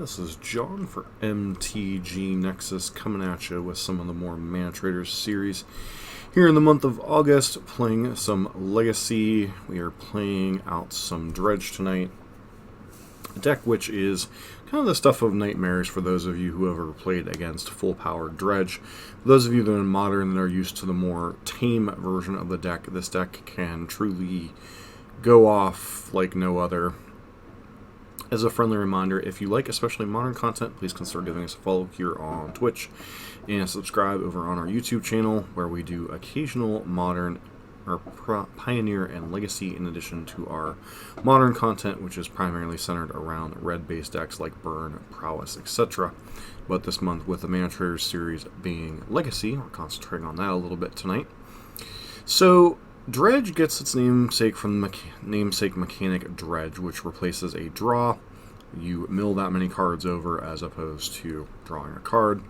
This is John for MTG Nexus coming at you with some of the more Manatraders series. Here in the month of August, playing some Legacy. We are playing out some Dredge tonight. A deck which is kind of the stuff of nightmares for those of you who have ever played against full-powered Dredge. For those of you that are modern and are used to the more tame version of the deck, this deck can truly go off like no other. As a friendly reminder, if you like especially modern content, please consider giving us a follow here on Twitch and subscribe over on our YouTube channel where we do occasional modern or Pioneer and Legacy in addition to our modern content, which is primarily centered around red-based decks like Burn, Prowess, etc. But this month, with the Manatraders series being Legacy, we're concentrating on that a little bit tonight. So, Dredge gets its namesake from the namesake mechanic Dredge, which replaces a draw. You mill that many cards over as opposed to drawing a card.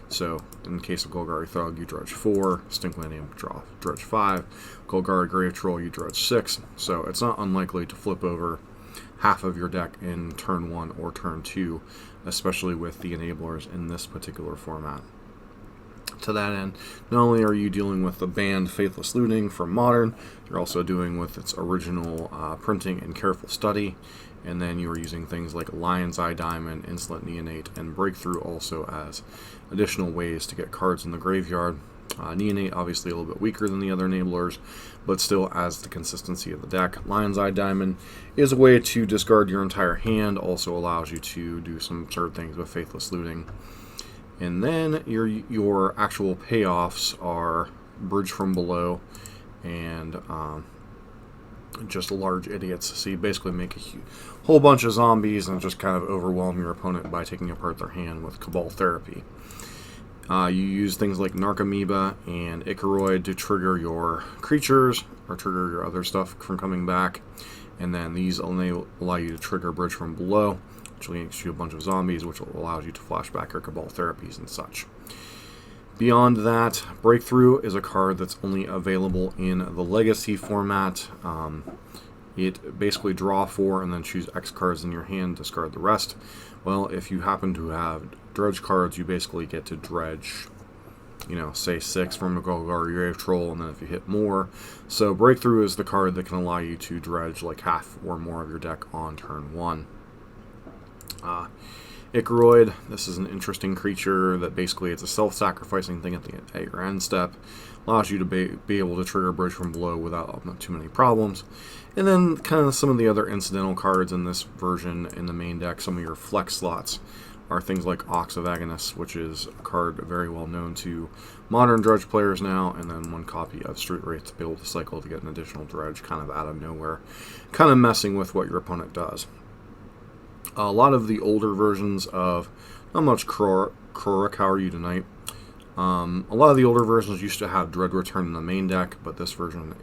So, in the case of Golgari Thug, you dredge 4, Stinklandium draw dredge 5, Golgari Grave Troll, you dredge 6. So, it's not unlikely to flip over half of your deck in turn 1 or turn 2, especially with the enablers in this particular format. To that end, not only are you dealing with the banned Faithless Looting from Modern, you're also doing with its original printing and careful study, and then you are using things like Lion's Eye Diamond, Insolent Neonate, and Breakthrough also as additional ways to get cards in the graveyard. Neonate obviously a little bit weaker than the other enablers, but still adds the consistency of the deck. Lion's Eye Diamond is a way to discard your entire hand, also allows you to do some absurd things with Faithless Looting. And then your actual payoffs are Bridge from Below and just large idiots. So you basically make a whole bunch of zombies and just kind of overwhelm your opponent by taking apart their hand with Cabal Therapy. You use things like Narcomoeba and Icaroid to trigger your creatures or trigger your other stuff from coming back. And then these allow you to trigger Bridge from Below, which links you a bunch of zombies, which allows you to flash back your Cabal Therapies and such. Beyond that, Breakthrough is a card that's only available in the Legacy format. It basically draw 4 and then choose X cards in your hand, discard the rest. Well, if you happen to have Dredge cards, you basically get to dredge, say 6 from a Golgari Grave Troll, and then if you hit more. So Breakthrough is the card that can allow you to dredge like half or more of your deck on turn 1. Icaroid, this is an interesting creature that basically it's a self-sacrificing thing at your end step. Allows you to be able to trigger Bridge from Below without too many problems. And then kind of some of the other incidental cards in this version in the main deck, some of your flex slots are things like Ox of Agonist, which is a card very well known to modern Dredge players now, and then 1 copy of Street Wraith to be able to cycle to get an additional Dredge kind of out of nowhere, kind of messing with what your opponent does. A lot of the older versions of, not much Krorik, how are you tonight? A lot of the older versions used to have Dread Return in the main deck, but this version,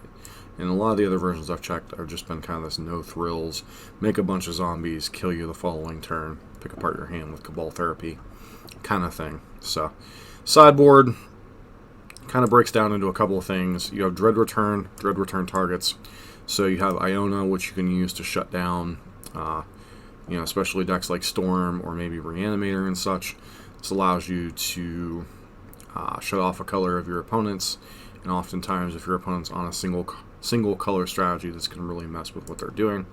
and a lot of the other versions I've checked, have just been kind of this no thrills, make a bunch of zombies, kill you the following turn, pick apart your hand with Cabal Therapy, kind of thing. So, sideboard kind of breaks down into a couple of things. You have Dread Return targets. So you have Iona, which you can use to shut down especially decks like Storm or maybe Reanimator and such. This allows you to shut off a color of your opponents, and oftentimes if your opponent's on a single color strategy, this can really mess with what they're doing.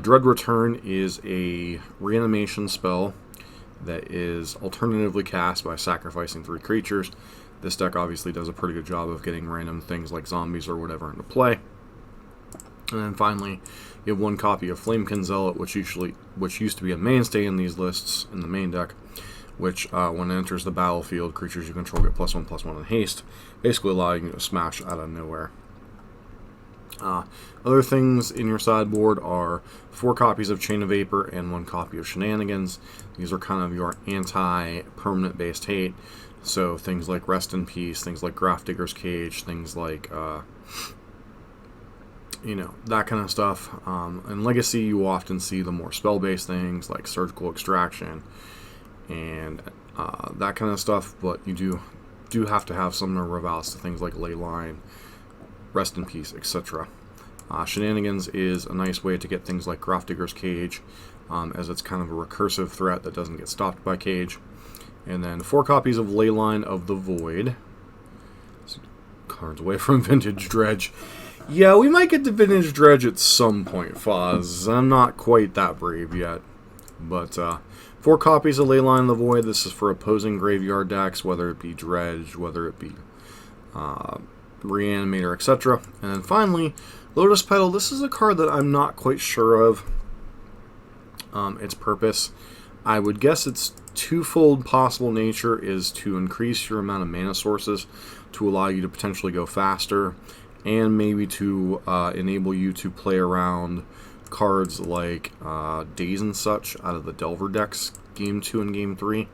Dread Return is a reanimation spell that is alternatively cast by sacrificing 3 creatures. This deck obviously does a pretty good job of getting random things like zombies or whatever into play. And then finally, you have 1 copy of Flamekin Zealot, which used to be a mainstay in these lists in the main deck, which when it enters the battlefield, creatures you control get +1/+1 in haste, basically allowing you to smash out of nowhere. Other things in your sideboard are 4 copies of Chain of Vapor and 1 copy of Shenanigans. These are kind of your anti-permanent based hate, so things like Rest in Peace, things like Grafdigger's Cage, things like that kind of stuff. In Legacy, you often see the more spell-based things like Surgical Extraction and that kind of stuff, but you do have to have some Revalse to things like Leyline, Rest in Peace, etc. Shenanigans is a nice way to get things like Grafdigger's Cage, as it's kind of a recursive threat that doesn't get stopped by Cage. And then 4 copies of Leyline of the Void. Cards away from Vintage Dredge. Yeah, we might get to Vintage Dredge at some point, Foz. I'm not quite that brave yet. But 4 copies of Leyline of the Void. This is for opposing graveyard decks, whether it be Dredge, whether it be Reanimator, etc. And then finally, Lotus Petal. This is a card that I'm not quite sure of its purpose. I would guess its twofold possible nature is to increase your amount of mana sources to allow you to potentially go faster, and maybe to enable you to play around cards like Daze and such out of the Delver decks Game 2 and Game 3.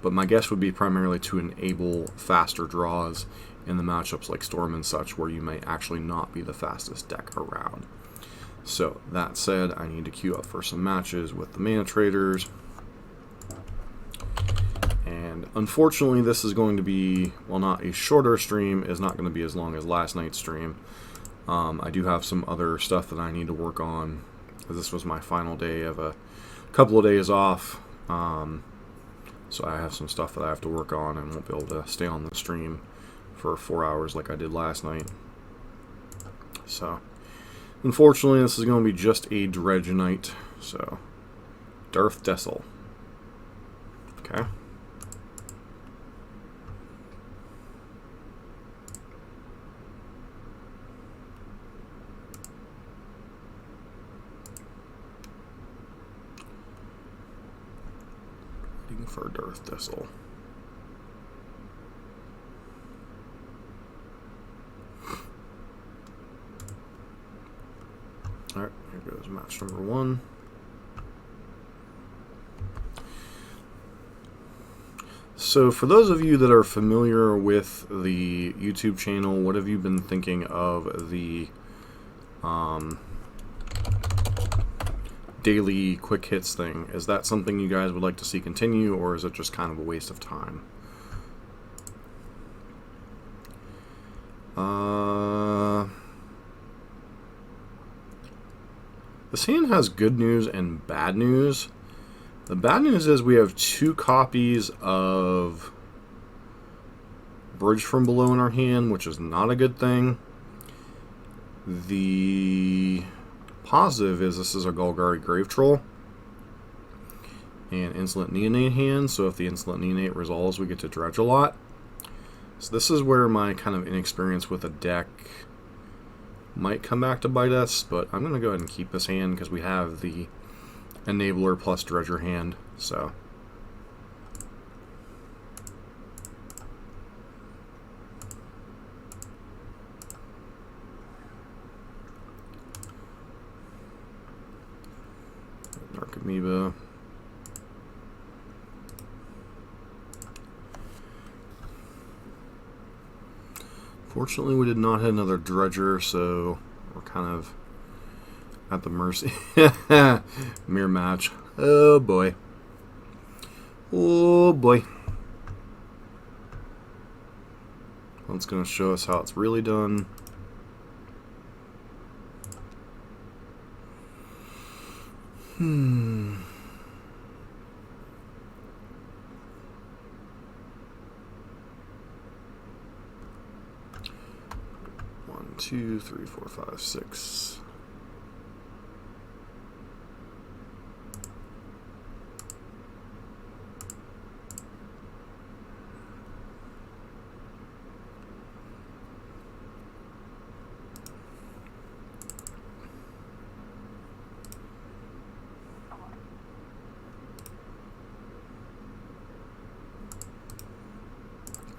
But my guess would be primarily to enable faster draws in the matchups like Storm and such, where you may actually not be the fastest deck around. So, that said, I need to queue up for some matches with the Manatraders. And unfortunately, this is going to be, well, not a shorter stream, is not going to be as long as last night's stream. I do have some other stuff that I need to work on, because this was my final day of a couple of days off. So I have some stuff that I have to work on and won't be able to stay on the stream for 4 hours like I did last night. So, unfortunately, this is going to be just a Dredge night. So, Darth Dessel. Okay. Waiting for Darth Dessel. Alright, here goes match number 1. So, for those of you that are familiar with the YouTube channel, what have you been thinking of the daily quick hits thing? Is that something you guys would like to see continue, or is it just kind of a waste of time? This hand has good news and bad news. The bad news is we have 2 copies of Bridge from Below in our hand, which is not a good thing. The positive is this is a Golgari Grave Troll and Insolent Neonate hand, so if the Insolent Neonate resolves, we get to dredge a lot. So this is where my kind of inexperience with a deck might come back to bite us, but I'm going to go ahead and keep this hand because we have the Enabler plus Dredger hand, so. Narcomoeba. Fortunately, we did not hit another Dredger, so we're kind of at the mercy. Mirror match. Oh boy. Oh boy. Well, it's going to show us how it's really done. One, two, three, four, five, six.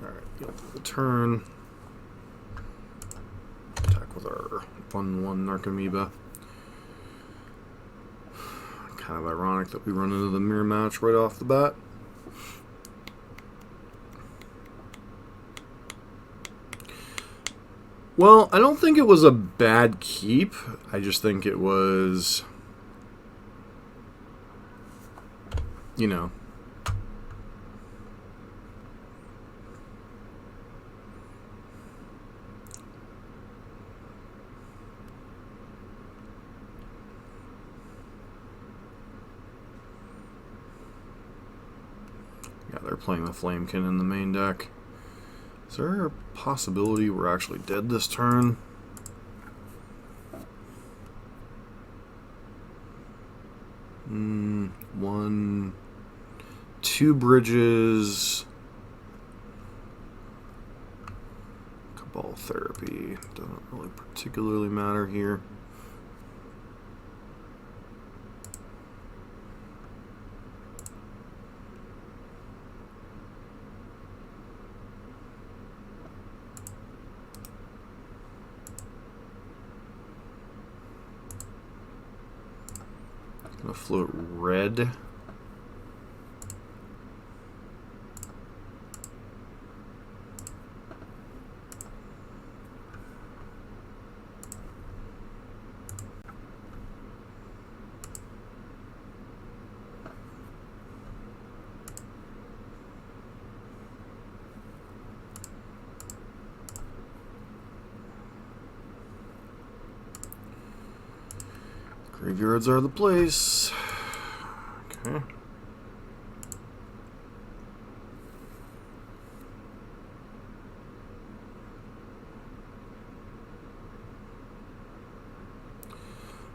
Alright, get to the turn. Attack with our 1/1 Narcomoeba. Kind of ironic that we run into the mirror match right off the bat. Well, I don't think it was a bad keep. I just think it was, you know, they're playing the Flamekin in the main deck. Is there a possibility we're actually dead this turn? One, two bridges. Cabal Therapy doesn't really particularly matter here. Gonna float red. Graveyards are the place. Okay.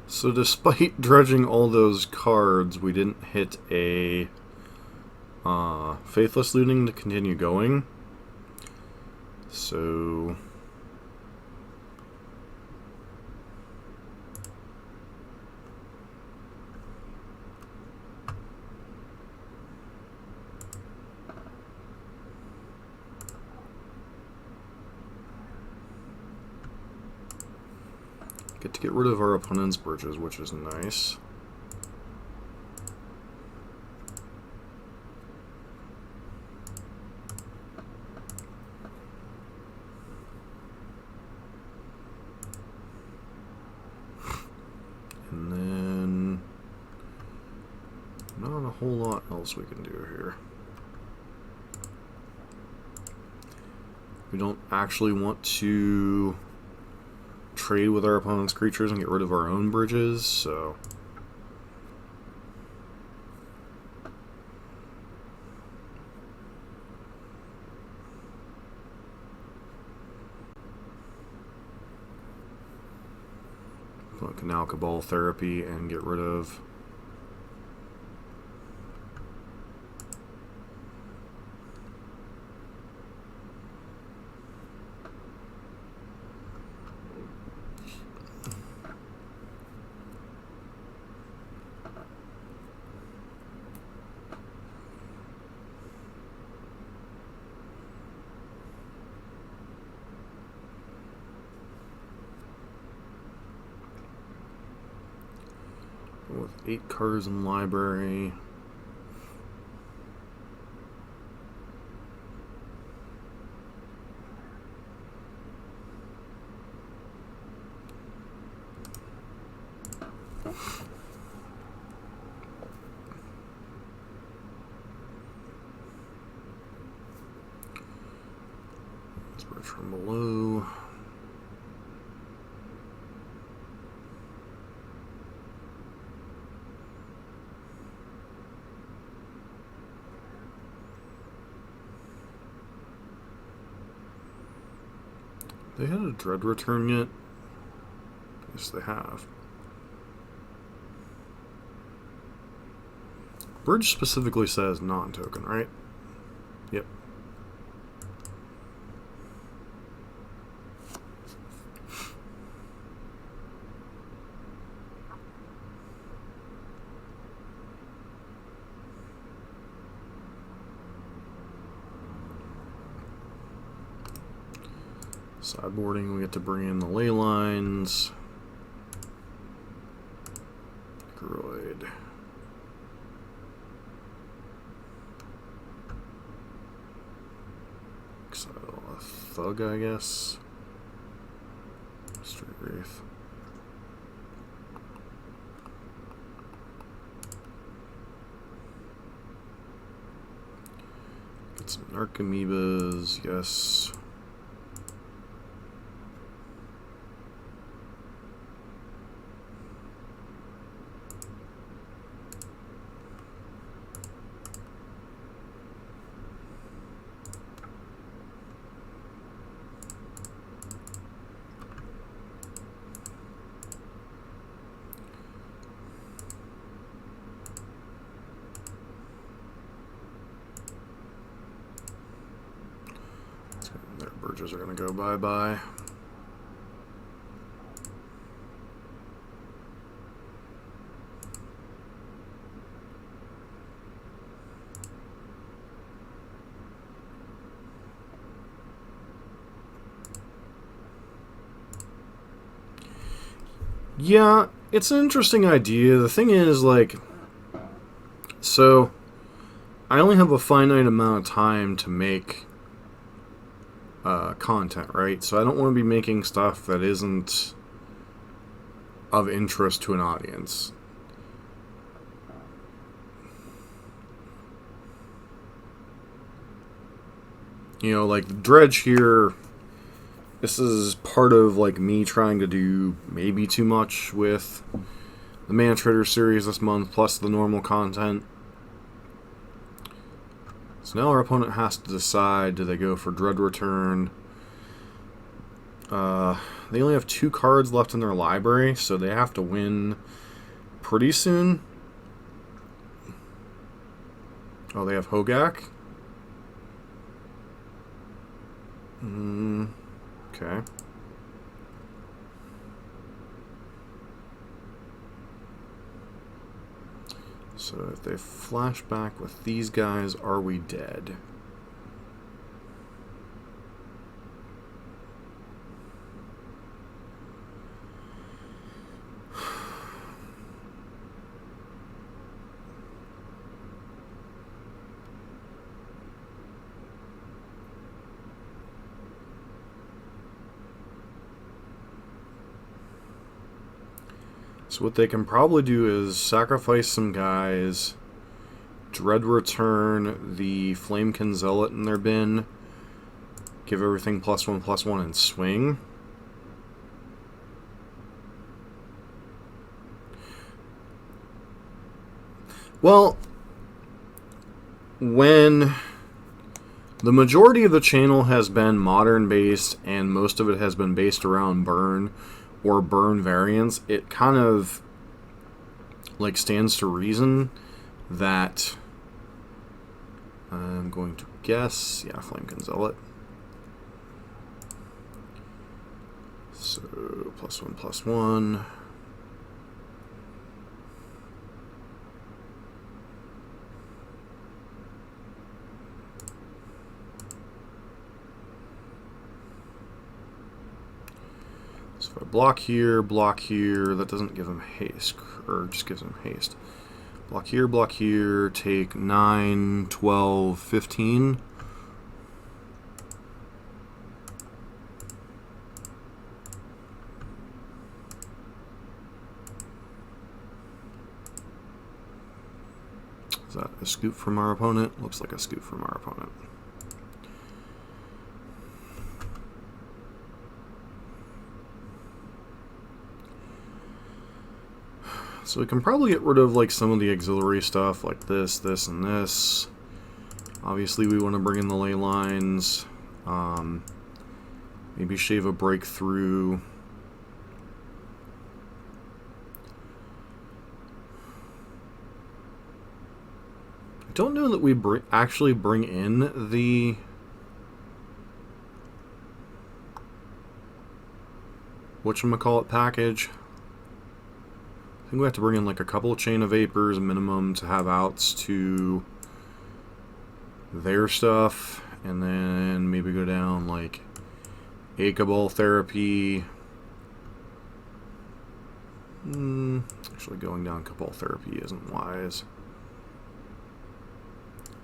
So despite dredging all those cards, we didn't hit a Faithless Looting to continue going. So get to get rid of our opponent's bridges, which is nice. And then not a whole lot else we can do here. We don't actually want to trade with our opponent's creatures and get rid of our own bridges, so Canal Cabal Therapy and get rid of with 8 cards in the library. Let's bridge from below. They had a Dread return yet? Yes, they have. Bridge specifically says non-token, right? Yep. Sideboarding, we get to bring in the ley lines. Groid. Exile a Thug, I guess. Street Wraith. Get some Narcomoebas, yes. charges are going to go bye-bye. Yeah, it's an interesting idea. The thing is, like, so I only have a finite amount of time to make content, right? So I don't want to be making stuff that isn't of interest to an audience. You know, like Dredge here, this is part of like me trying to do maybe too much with the Manatraders series this month, plus the normal content. So now our opponent has to decide, do they go for Dread Return? They only have 2 cards left in their library, so they have to win pretty soon. Oh, they have Hogak? Okay. So if they flash back with these guys, are we dead? So what they can probably do is sacrifice some guys, Dread Return the Flamekin Zealot in their bin, give everything +1/+1 and swing. Well, when the majority of the channel has been modern based and most of it has been based around burn or burn variants, it kind of like stands to reason that I'm going to guess, yeah, Flamekin Zealot. So +1/+1. So if I block here, that doesn't give him haste, or just gives him haste. Block here, take 9, 12, 15. Is that a scoop from our opponent? Looks like a scoop from our opponent. So we can probably get rid of like some of the auxiliary stuff like this, and this. Obviously we want to bring in the ley lines. Maybe shave a breakthrough. I don't know that we actually bring in the whatchamacallit package. I think we have to bring in like a couple of Chain of Vapors minimum to have outs to their stuff, and then maybe go down like Acabol Therapy. Actually, going down Cabal Therapy isn't wise.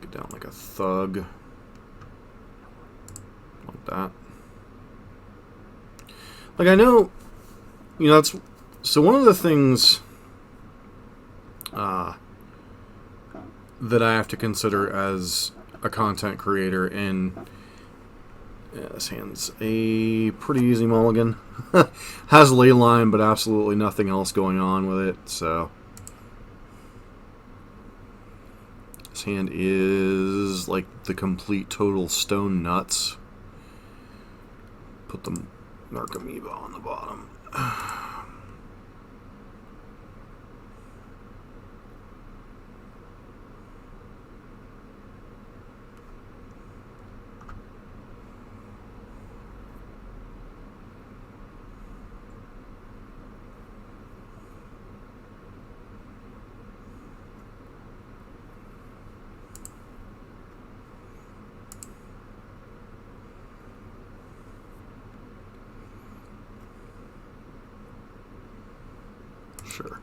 Get down like a Thug. Like that. Like, I know, you know, that's... So one of the things that I have to consider as a content creator, and this hand's a pretty easy mulligan. Has ley line, but absolutely nothing else going on with it, so this hand is like the complete total stone nuts. Put the Narcomoeba on the bottom. Sure.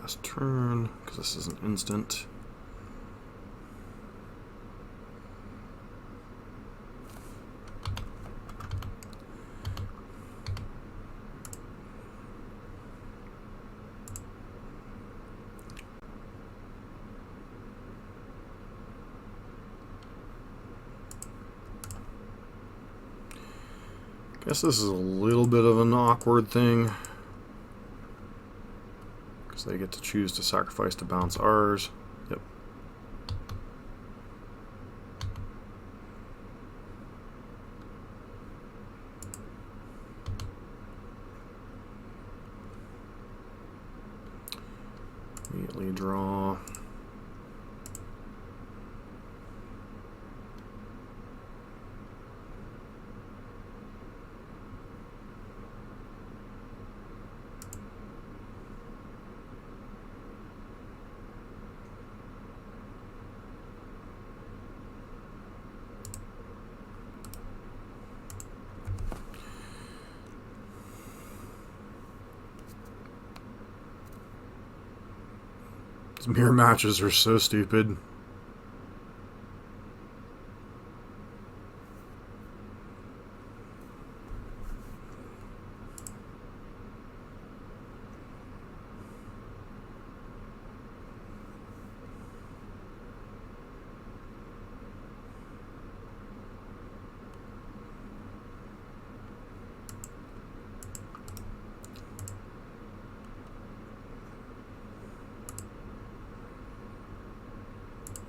Pass turn, because this is an instant. Guess this is a little bit of an awkward thing, because they get to choose to sacrifice to bounce ours. Yep. Immediately draw. These mirror matches are so stupid.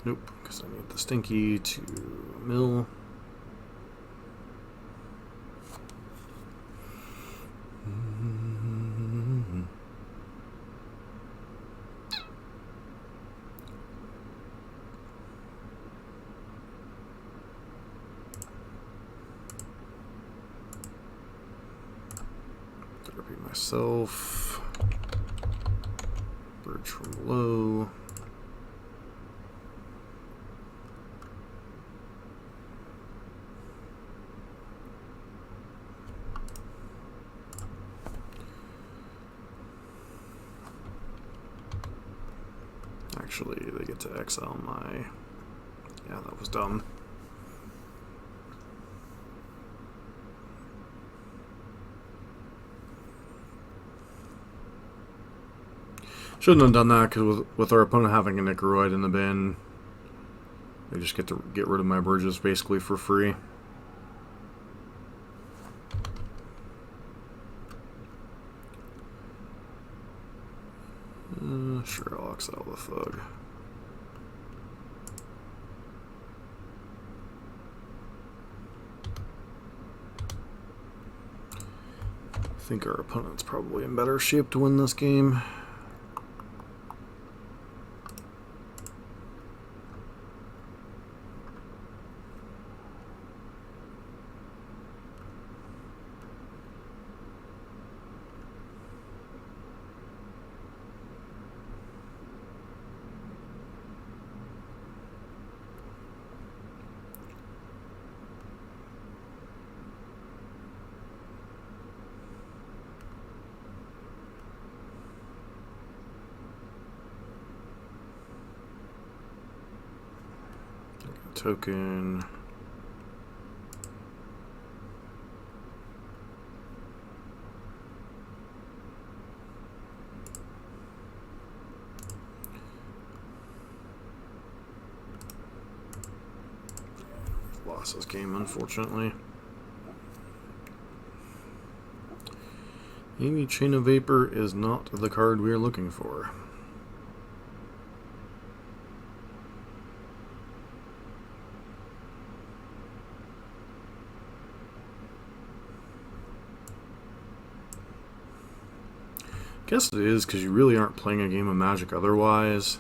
Nope, because I need the stinky to mill. Therapy myself. Bridge from low. Actually, they get to exile my... Yeah, that was dumb. Shouldn't have done that, because with our opponent having a Nickeroid in the bin, they just get to get rid of my bridges basically for free. Sure, I'll exile the thug. I think our opponent's probably in better shape to win this game. Token. Lost this game, unfortunately. Amy Chain of Vapor is not the card we are looking for. Guess it is, because you really aren't playing a game of Magic otherwise.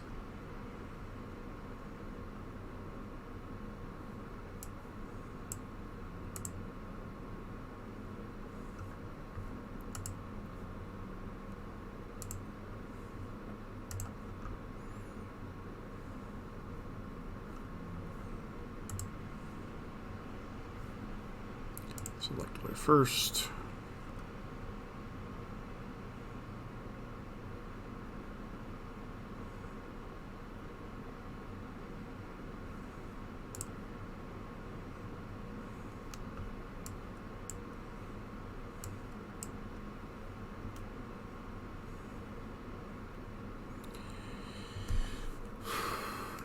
Select away first.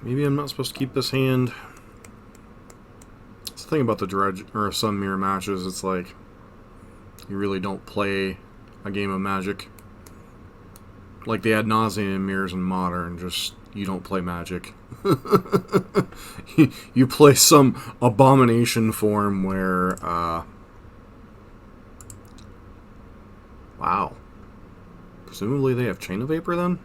Maybe I'm not supposed to keep this hand. That's the thing about the Dredge or Sun Mirror matches. It's like you really don't play a game of Magic. Like the ad nauseam mirrors in Modern, just you don't play Magic. You play some abomination form where, wow. Presumably they have Chain of Vapor then?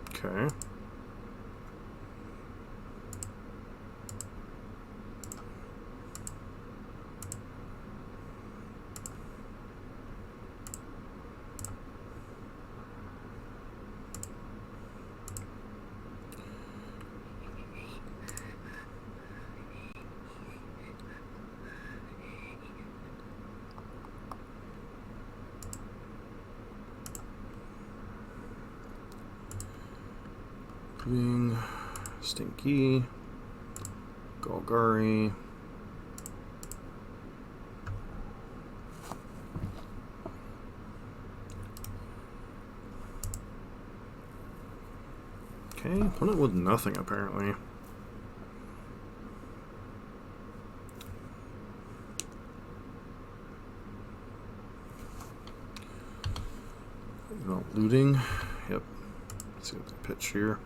Okay. Stinky, Golgari, okay, opponent with nothing apparently. Not looting, yep, let's see what the pitch here.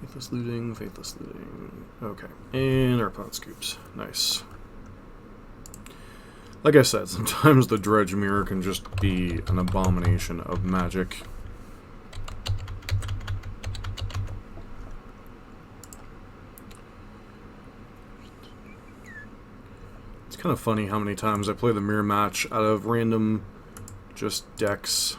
Faithless looting, faithless looting. Okay, and our opponent scoops. Nice. Like I said, sometimes the Dredge Mirror can just be an abomination of Magic. It's kind of funny how many times I play the Mirror match out of random just decks.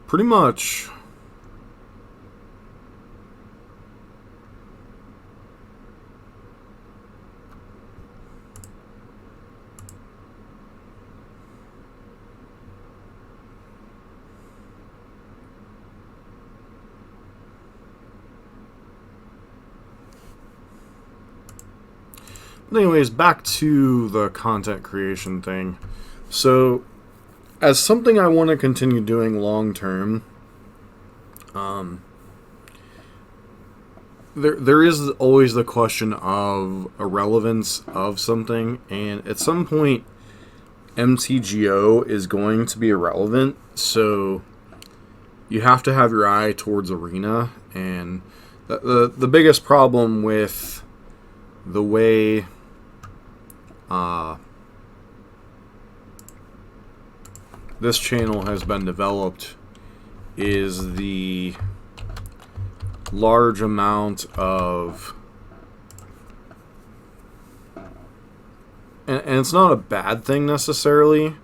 Pretty much. But anyways, back to the content creation thing. So, as something I want to continue doing long term, there is always the question of irrelevance of something, and at some point, MTGO is going to be irrelevant. So you have to have your eye towards Arena, and the biggest problem with the way this channel has been developed is the large amount of, and it's not a bad thing necessarily,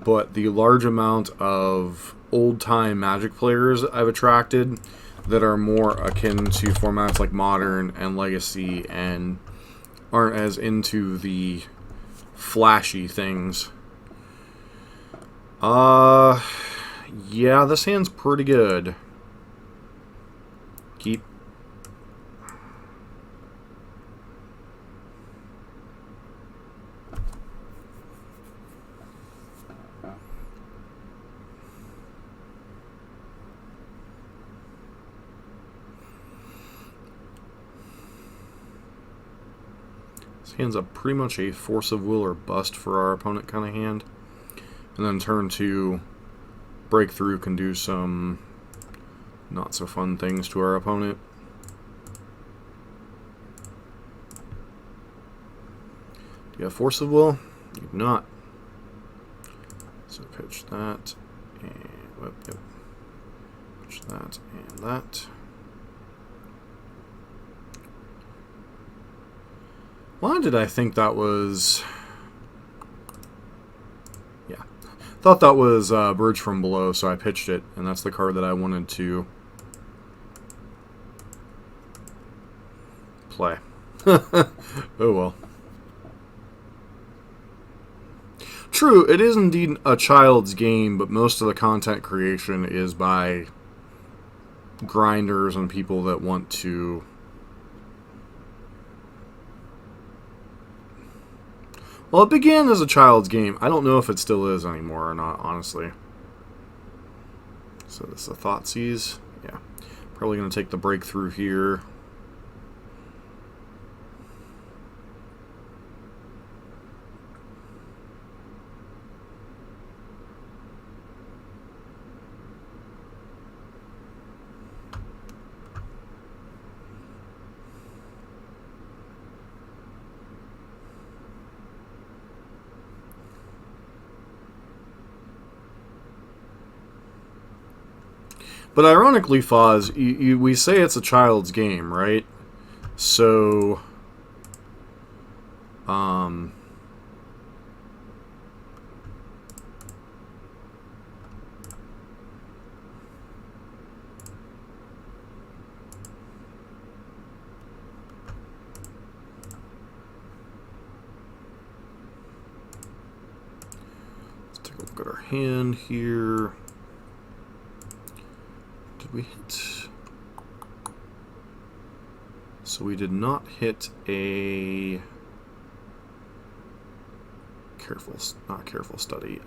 but the large amount of old-time Magic players I've attracted that are more akin to formats like Modern and Legacy and aren't as into the flashy things. Yeah, this hand's pretty good. Keep. This hand's up pretty much a Force of Will or Bust for our opponent kind of hand. And then turn 2, Breakthrough can do some not so fun things to our opponent. Do you have Force of Will? You do not. So pitch that, and yep. Pitch that and that. Why did I think that was... Yeah. Thought that was Bridge from Below, so I pitched it, and that's the card that I wanted to play. Oh well. True, it is indeed a child's game, but most of the content creation is by grinders and people that want to... Well, it began as a child's game. I don't know if it still is anymore or not, honestly. So this is a Thoughtseize. Yeah. Probably going to take the Breakthrough here. But ironically, Foz, we say it's a child's game, right? So, let's take a look at our hand here. We hit, so we did not hit a not careful study.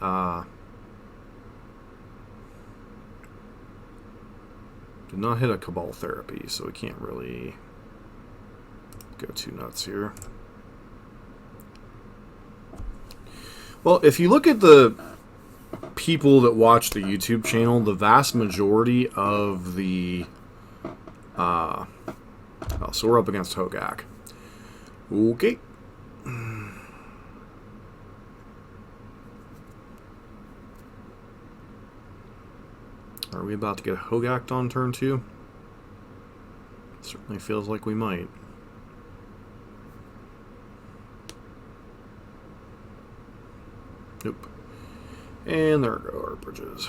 Did not hit a Cabal Therapy, so we can't really go too nuts here. Well, if you look at the people that watch the YouTube channel, the vast majority of the so we're up against Hogak. Okay. Are we about to get Hogak'd on turn 2? Certainly feels like we might. Nope. And there go our bridges.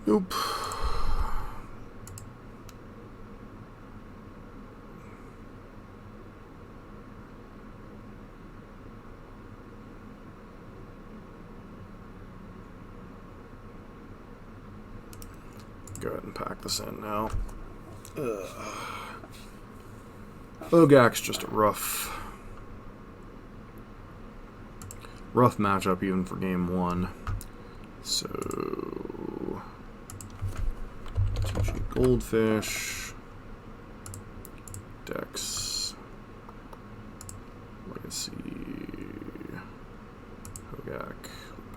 Nope. Go ahead and pack this in now. Hogak's just a rough matchup even for game 1. So 2G Goldfish, Dex, Legacy, Hogak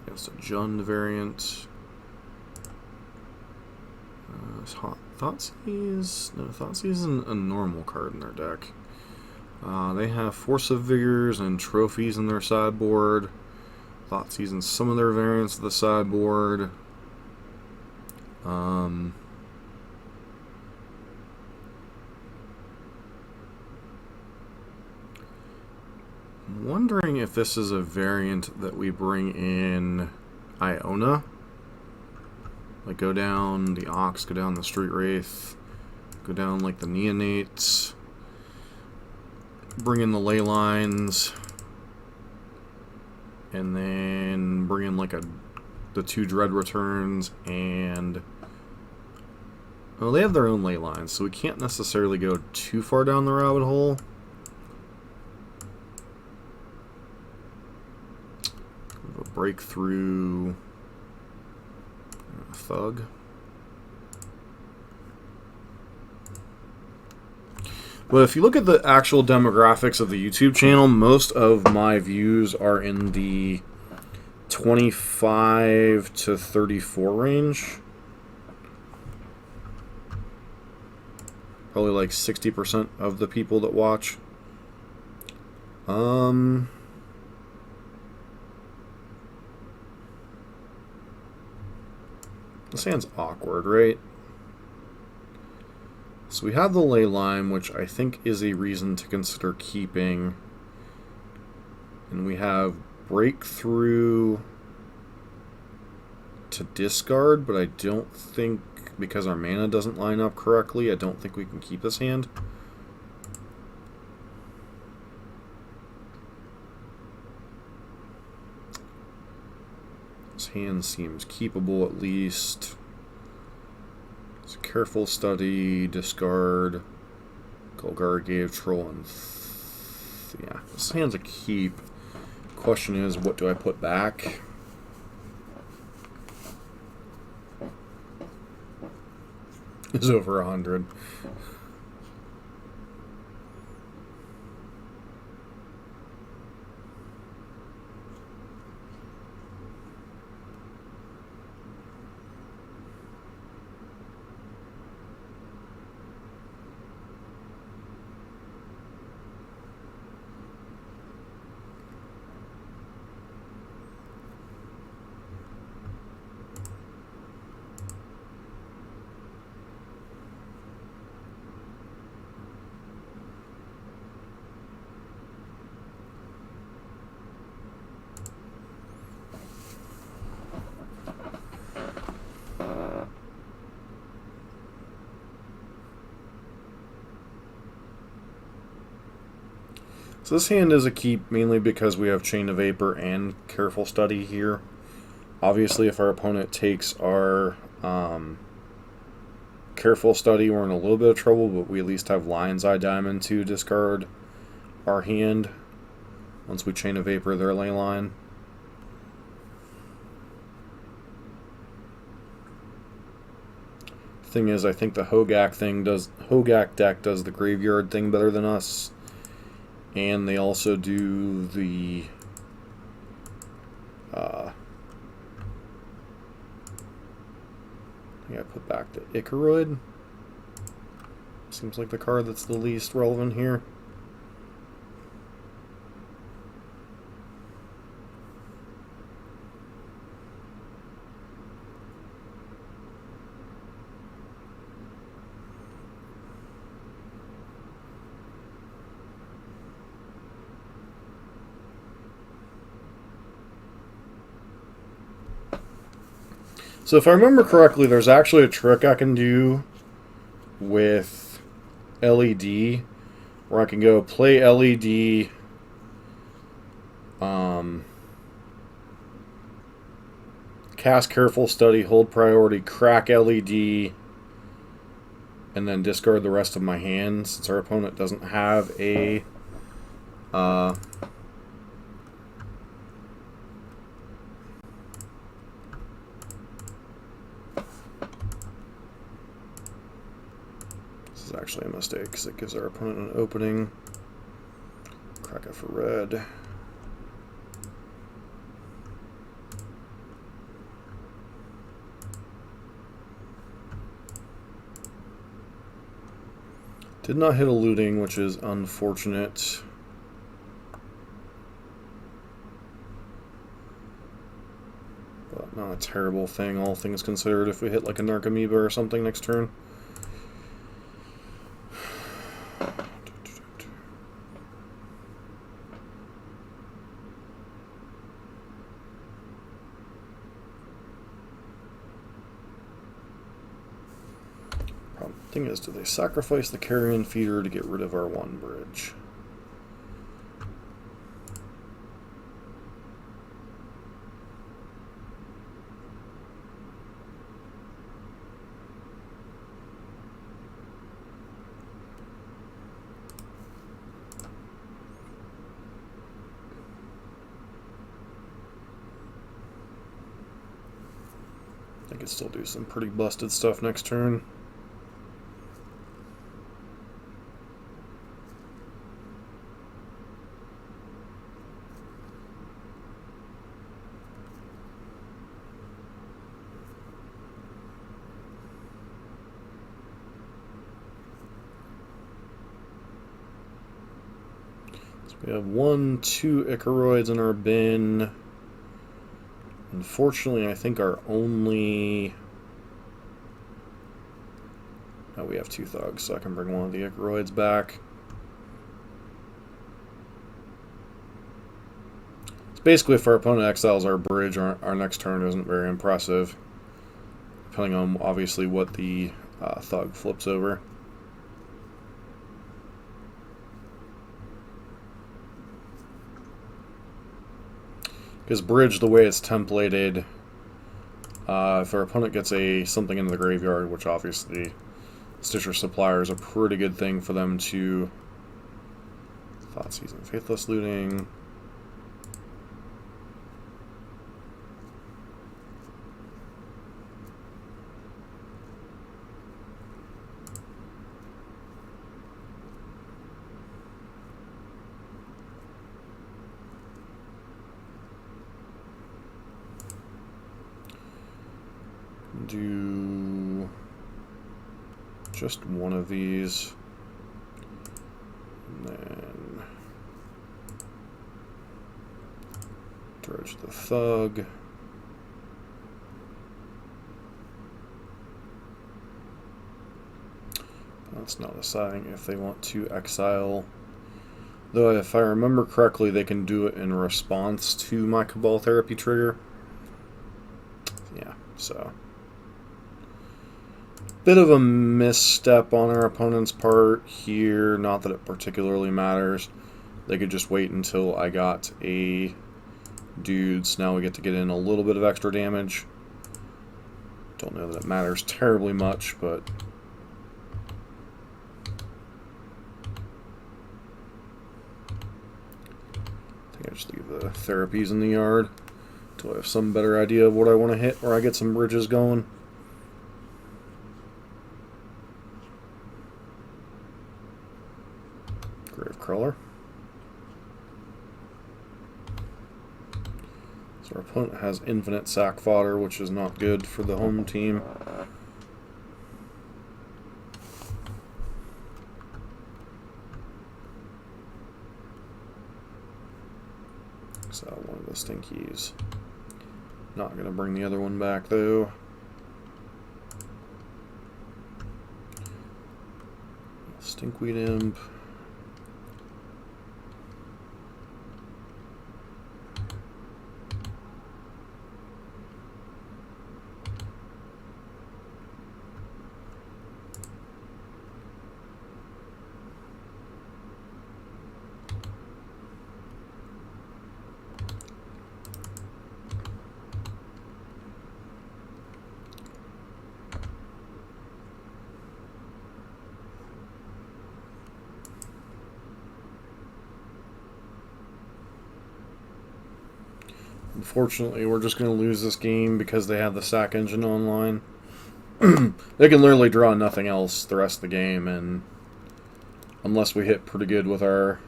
against a Jund variant. Thoughtseize? No, Thoughtseize isn't a normal card in their deck. They have Force of Vigors and Trophies in their sideboard. Thoughtseize in some of their variants of the sideboard. wondering if this is a variant that we bring in Iona. Like go down the Ox, go down the Street Wraith, go down like the Neonates, bring in the Ley Lines, and then bring in like the 2 Dread Returns, and well, they have their own Ley Lines, so we can't necessarily go too far down the rabbit hole. Breakthrough Thug. But if you look at the actual demographics of the YouTube channel, most of my views are in the 25 to 34 range. Probably like 60% of the people that watch. This hand's awkward, right? So we have the Ley Line, which I think is a reason to consider keeping. And we have Breakthrough to discard, but I don't think, because our mana doesn't line up correctly, I don't think we can keep this hand. This hand seems keepable at least. It's a Careful Study, discard, Golgari Troll, and yeah, this hand's a keep. Question is, what do I put back? It's over 100. So this hand is a keep mainly because we have Chain of Vapor and Careful Study here. Obviously, if our opponent takes our Careful Study, we're in a little bit of trouble, but we at least have Lion's Eye Diamond to discard our hand once we Chain of Vapor their Ley Line. Thing is, I think the Hogak deck does the graveyard thing better than us. And they also do the I think I put back the Icaroid. Seems like the card that's the least relevant here. So if I remember correctly, there's actually a trick I can do with LED where I can go play LED, cast Careful Study, hold priority, crack LED, and then discard the rest of my hand since our opponent doesn't have a This is actually a mistake because it gives our opponent an opening. Crack it for red. Did not hit a looting, which is unfortunate. But not a terrible thing, all things considered, if we hit like a Narcomoeba or something next turn. Thing is, do they sacrifice the carrion feeder to get rid of our one bridge? I could still do some pretty busted stuff next turn. So we have 2 Icaroids in our bin. Unfortunately, I think our only... Oh, we have 2 thugs, so I can bring one of the Icaroids back. It's basically if our opponent exiles our bridge, our next turn isn't very impressive, depending on obviously what the thug flips over. Because bridge, the way it's templated, if our opponent gets something into the graveyard, which obviously Stitcher Supplier is a pretty good thing for them to... Thoughtseizing, Faithless Looting... Do just one of these, and then Dredge the Thug. That's not deciding if they want to exile. Though if I remember correctly, they can do it in response to my Cabal Therapy trigger. Yeah, so... Bit of a misstep on our opponent's part here. Not that it particularly matters. They could just wait until I got a dude, so now we get to get in a little bit of extra damage. Don't know that it matters terribly much, but... I think I just leave the therapies in the yard until I have some better idea of what I want to hit, or I get some bridges going. Gravecrawler. So our opponent has infinite sack fodder, which is not good for the home team. So one of the stinkies. Not going to bring the other one back though. Stinkweed Imp. Unfortunately, we're just going to lose this game because they have the sack engine online. They can literally draw nothing else the rest of the game, and unless we hit pretty good with our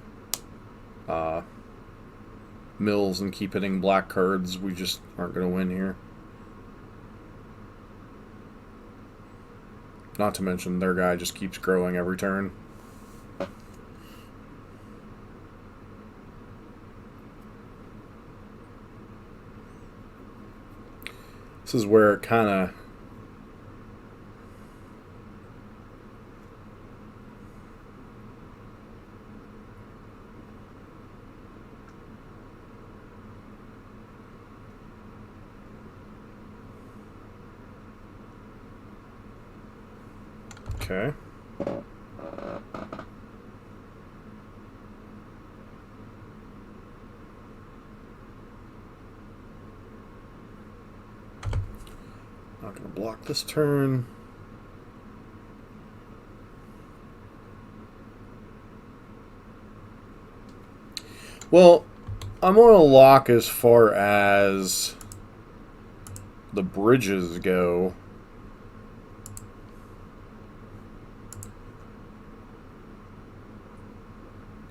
mills and keep hitting black cards, we just aren't going to win here. Not to mention their guy just keeps growing every turn. This is where it kind of... Okay. Not going to block this turn. Well, I'm on a lock as far as the bridges go.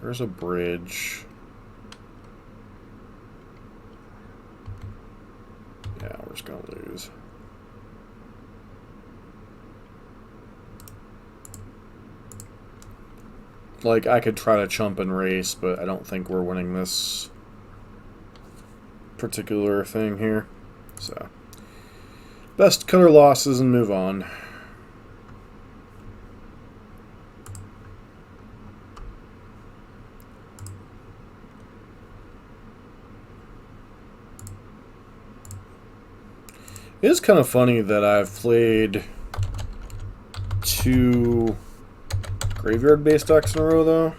There's a bridge. Yeah, we're just going to lose. Like, I could try to chump and race, but I don't think we're winning this particular thing here. So, best cut our losses and move on. It is kind of funny that I've played 2 graveyard-based decks in a row, though.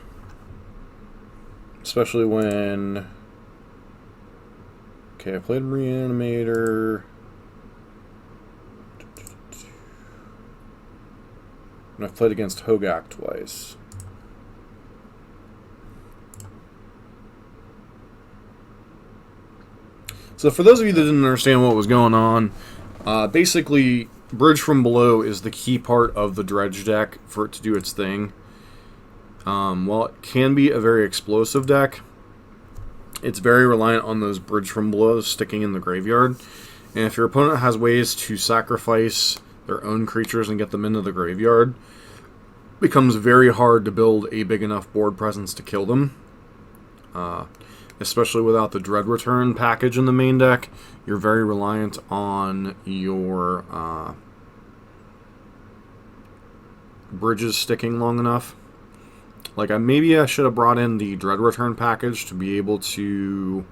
Especially when... Okay, I played Reanimator. And I've played against Hogak twice. So for those of you that didn't understand what was going on, basically, Bridge from Below is the key part of the Dredge deck for it to do its thing. While it can be a very explosive deck, it's very reliant on those Bridge from Below sticking in the graveyard. And if your opponent has ways to sacrifice their own creatures and get them into the graveyard, it becomes very hard to build a big enough board presence to kill them. Especially without the Dread Return package in the main deck, you're very reliant on your bridges sticking long enough. Like, maybe I should have brought in the Dread Return package to be able to,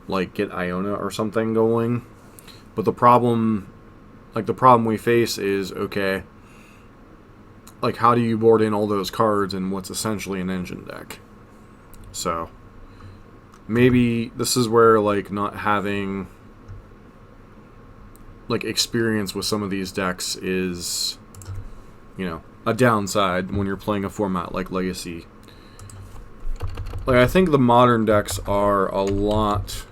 like, get Iona or something going. But the problem we face is, okay, like, how do you board in all those cards in what's essentially an engine deck? So, maybe this is where, like, not having, like, experience with some of these decks is, you know, a downside when you're playing a format like Legacy. Like, I think the modern decks are a lot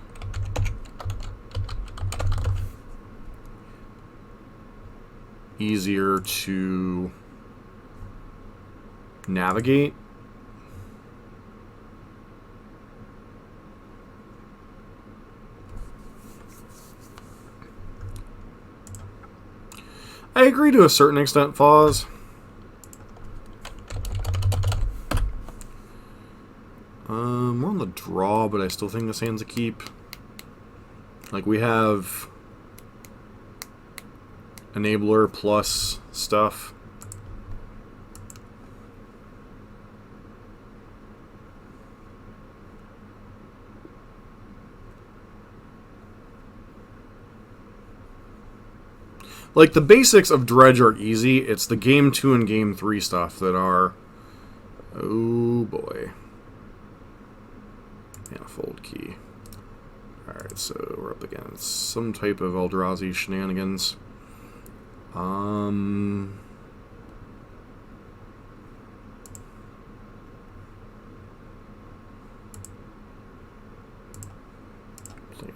easier to navigate. I agree to a certain extent, Foz. We're on the draw, but I still think this hand's a keep. Like, we have Enabler plus stuff. Like, the basics of Dredge are easy. It's the Game 2 and Game 3 stuff that are... Oh, boy. Manifold Key. Alright, so we're up against some type of Eldrazi shenanigans. Play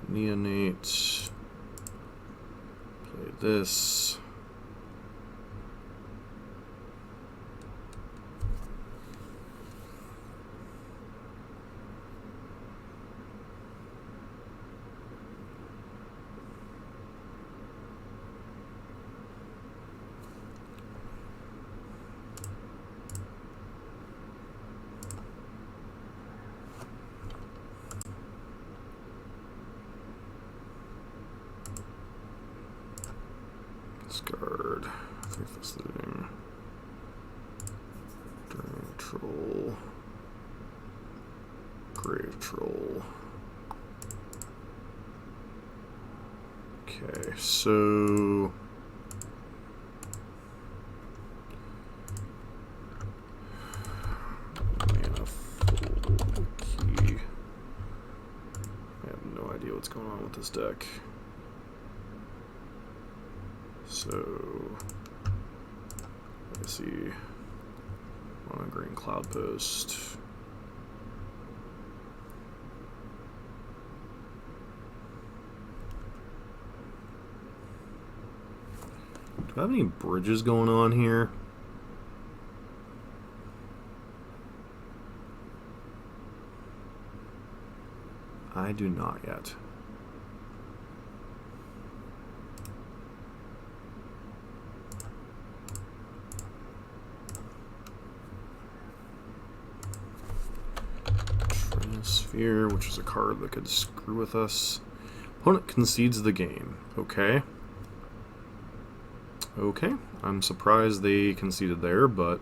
Neonate. Play this. Discard. I think that's looting. Drain Troll. Grave Troll. Okay, so this deck. So, let's see. On a green cloud post. Do I have any bridges going on here? I do not yet. Sphere, which is a card that could screw with us. Opponent concedes the game. Okay. Okay. I'm surprised they conceded there, but...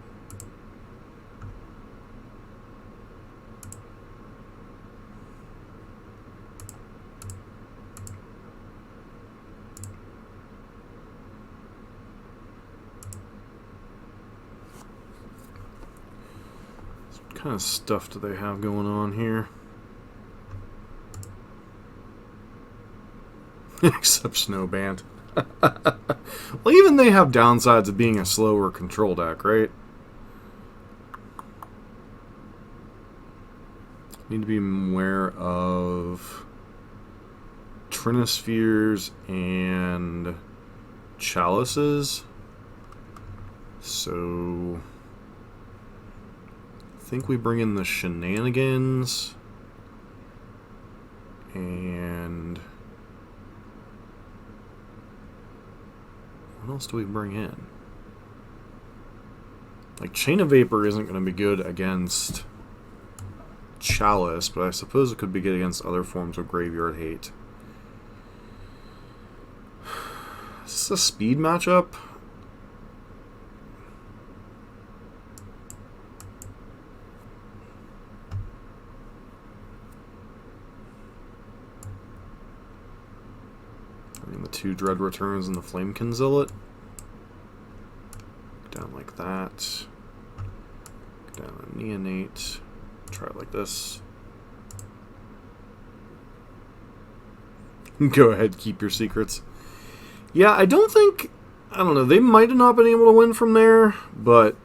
what kind of stuff do they have going on here? Except Snowband. Well, even they have downsides of being a slower control deck, right? Need to be aware of Trinispheres and Chalices. So I think we bring in the Shenanigans and what else do we bring in? Like, Chain of Vapor isn't going to be good against Chalice, but I suppose it could be good against other forms of Graveyard Hate. Is this a speed matchup? And the 2 Dread Returns and the Flamekin Zealot. Down like that. Down a Neonate. Try it like this. Go ahead, keep your secrets. Yeah, I don't know, they might have not been able to win from there, but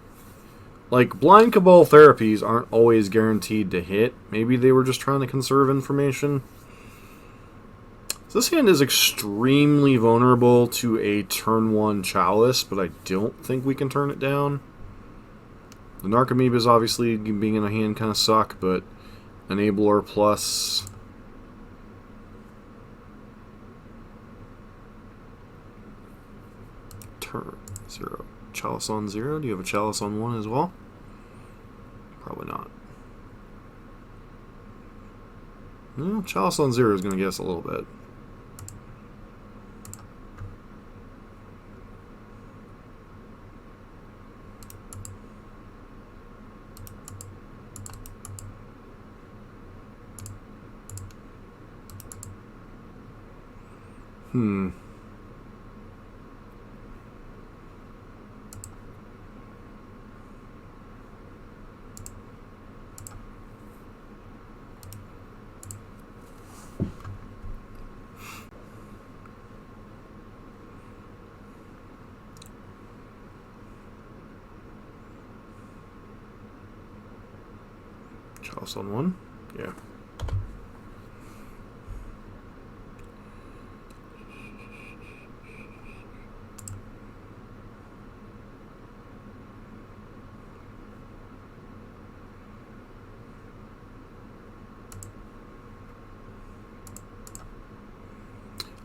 like, Blind Cabal therapies aren't always guaranteed to hit. Maybe they were just trying to conserve information. This hand is extremely vulnerable to a turn 1 Chalice, but I don't think we can turn it down. The Narcomoebas obviously being in a hand kind of suck, but Enabler plus... turn 0. Chalice on 0. Do you have a Chalice on 1 as well? Probably not. No, Chalice on 0 is going to get us a little bit. Chalice on 1? Yeah.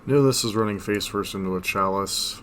No, this is running face first into a Chalice.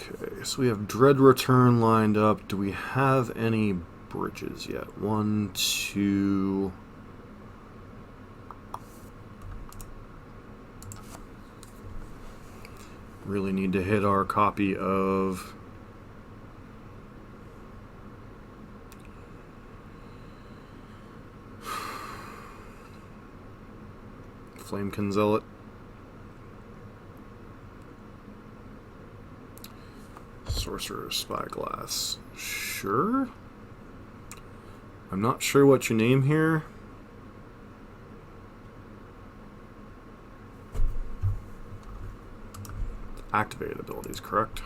Okay, so we have Dread Return lined up. Do we have any bridges yet? 1, 2... Really need to hit our copy of Flamekin Zealot. Sorcerer's Spyglass. Sure. I'm not sure what you name here. Activated abilities, correct?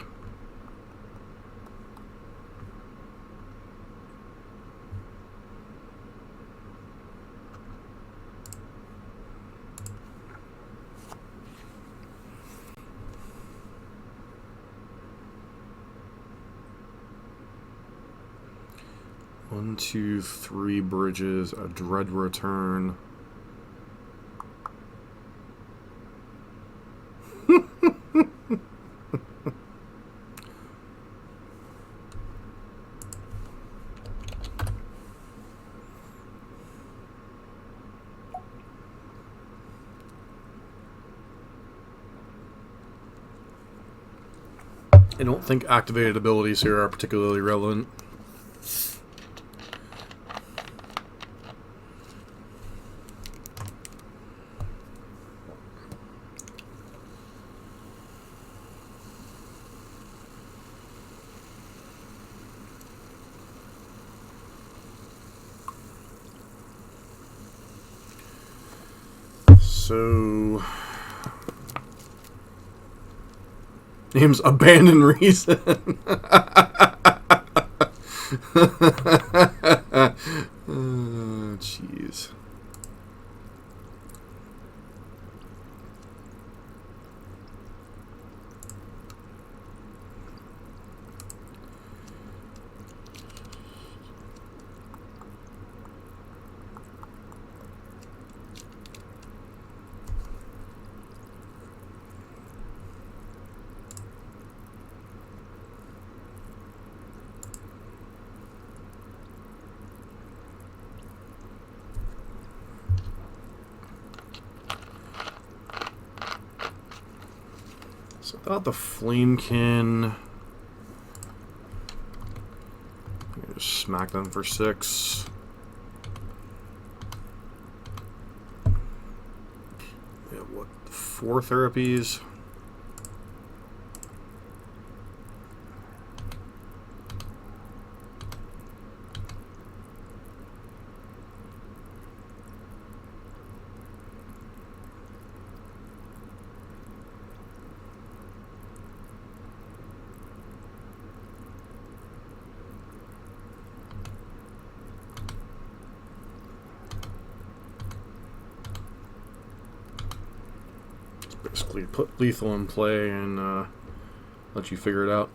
One, two, three bridges, a Dredge return. I don't think activated abilities here are particularly relevant. So, name's Abandoned Reason. Jeez. So I thought the Flamekin. Just smack them for 6. Yeah, what? 4 therapies? Basically put lethal in play and let you figure it out.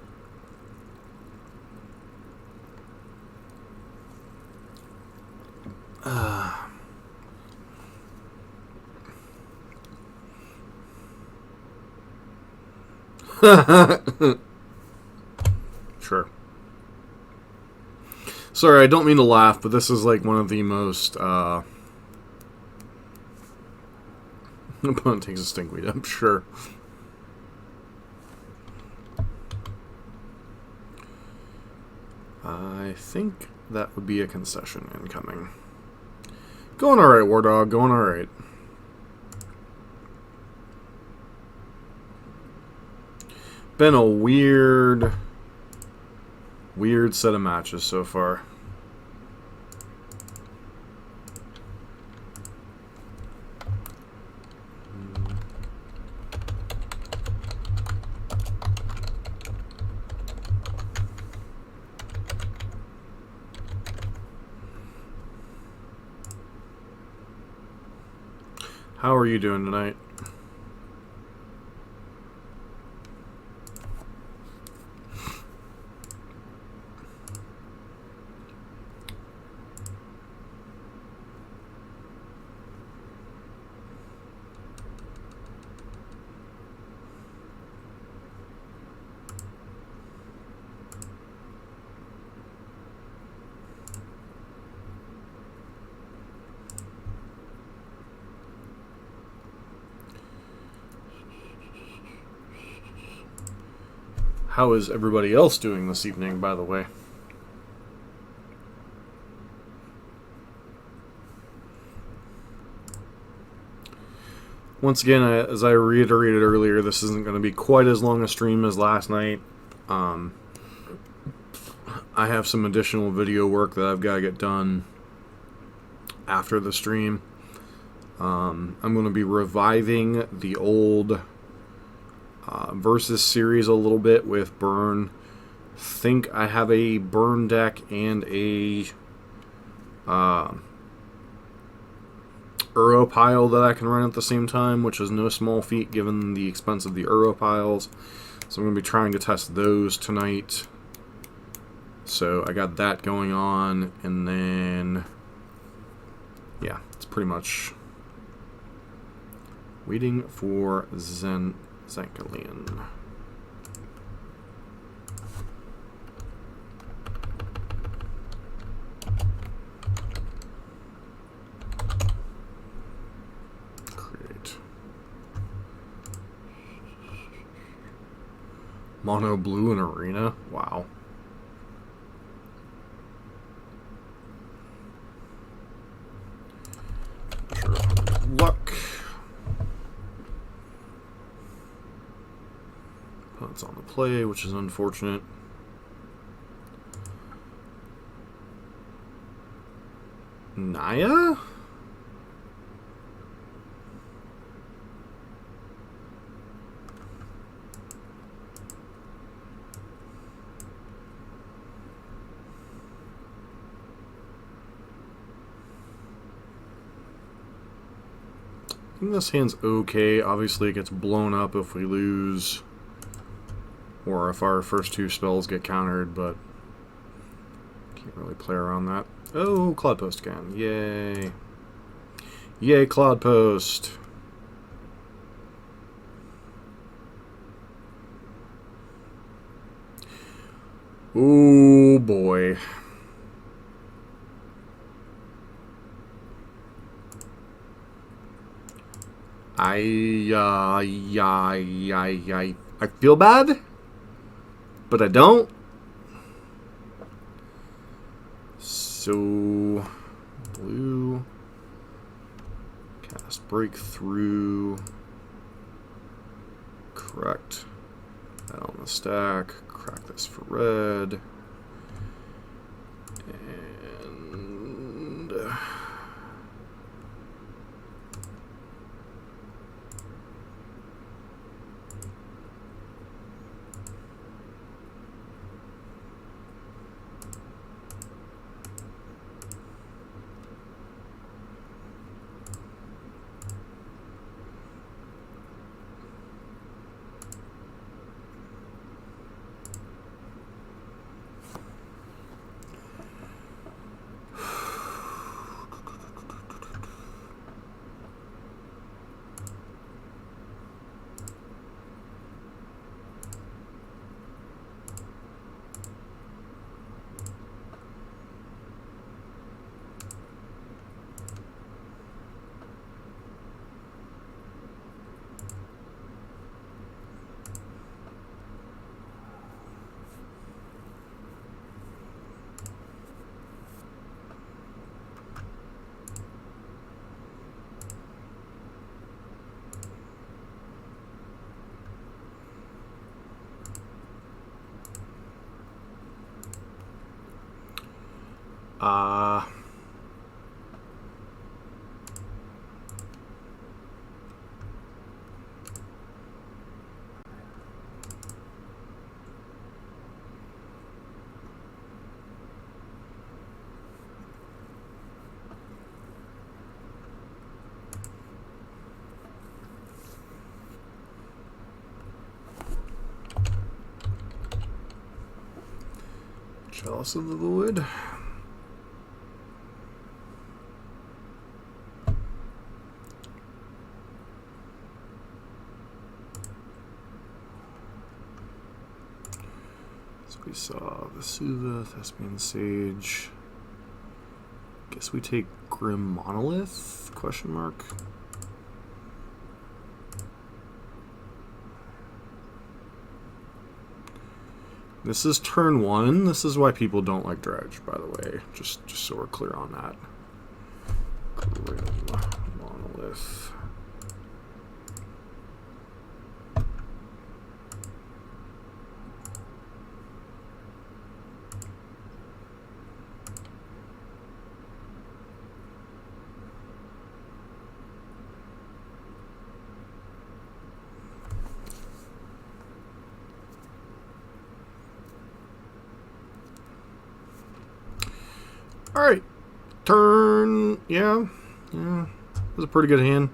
Sure. Sorry, I don't mean to laugh, but this is like one of the most opponent takes a stinkweed, I'm sure. I think that would be a concession incoming. Going alright, War Dog, going alright. Been a weird set of matches so far. How are you doing tonight? How is everybody else doing this evening, by the way? Once again, as I reiterated earlier, this isn't going to be quite as long a stream as last night. I have some additional video work that I've got to get done after the stream. I'm going to be reviving the old Versus series a little bit with Burn. Think I have a Burn deck and a Uro pile that I can run at the same time, which is no small feat given the expense of the Uro piles. So I'm going to be trying to test those tonight. So I got that going on, and then yeah, it's pretty much waiting for Zankalian. Mono blue in arena? Wow. Sure. Luck. Opponent's on the play, which is unfortunate. Naya? I think this hand's okay. Obviously, it gets blown up if we lose, or if our first two spells get countered, but can't really play around that. Oh, Cloud Post again. Yay. Yay, Cloud Post. Oh, boy. I feel bad, but I don't. So, blue, cast Breakthrough, correct that on the stack, crack this for red, and Chalice of the Void. So we saw Vesuva, Thespian Sage. Guess we take Grim Monolith? Question mark. This is turn 1. This is why people don't like Dredge, by the way. Just so we're clear on that. Grim Monolith. Alright, turn, yeah, that was a pretty good hand.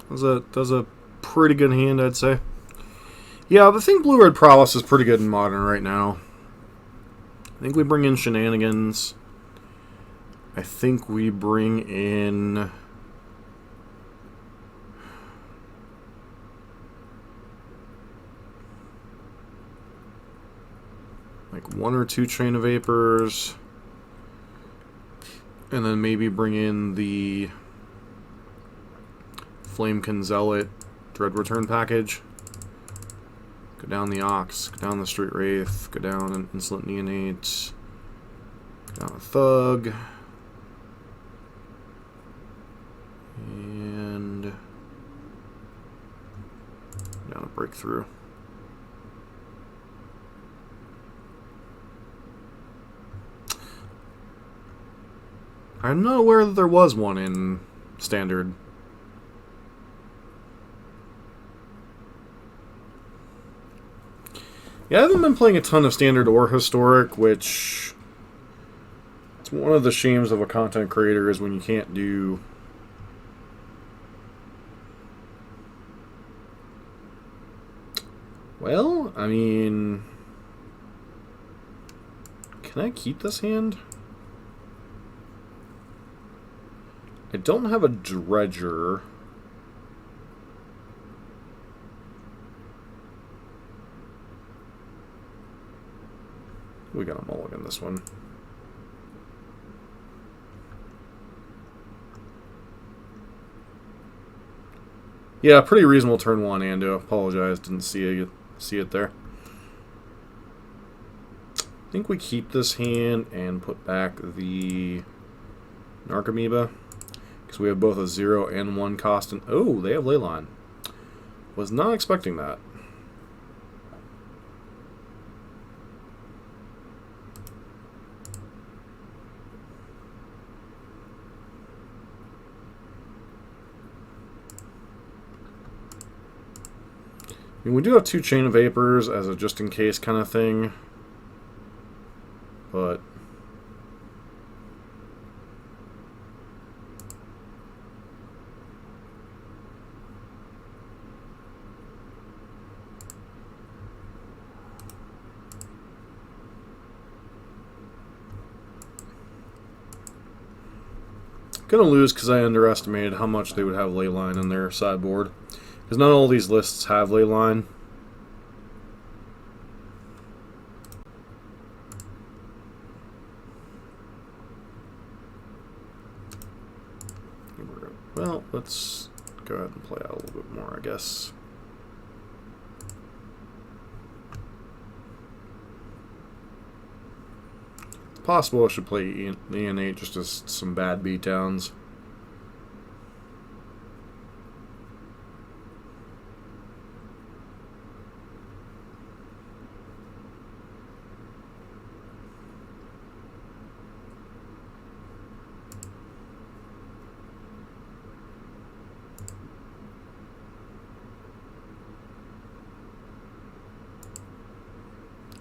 That was a pretty good hand, I'd say. Yeah, I think Blue-Red Prowess is pretty good in Modern right now. I think we bring in Shenanigans. I think we bring in... like 1 or 2 Chain of Vapors. And then maybe bring in the Flamekin Zealot Dread Return package. Go down the Ox, go down the Street Wraith, go down an Insolent Neonate, go down a Thug, and down a Breakthrough. I'm not aware that there was one in Standard. Yeah, I haven't been playing a ton of Standard or Historic, which... it's one of the shames of a content creator is when you can't do... well, I mean... can I keep this hand? I don't have a Dredger. We got a mulligan this one. Yeah, pretty reasonable turn 1, Ando. Apologize, didn't see it there. I think we keep this hand and put back the Narcomoeba. Because we have both a 0 and 1 cost. And oh, they have Leyline. Was not expecting that. I mean, we do have 2 Chain of Vapors as a just-in-case kind of thing. But... gonna lose because I underestimated how much they would have Leyline in their sideboard. Because not all these lists have Leyline. Well, let's go ahead and play out a little bit more, I guess. It's possible I should play EN8 just as some bad beatdowns.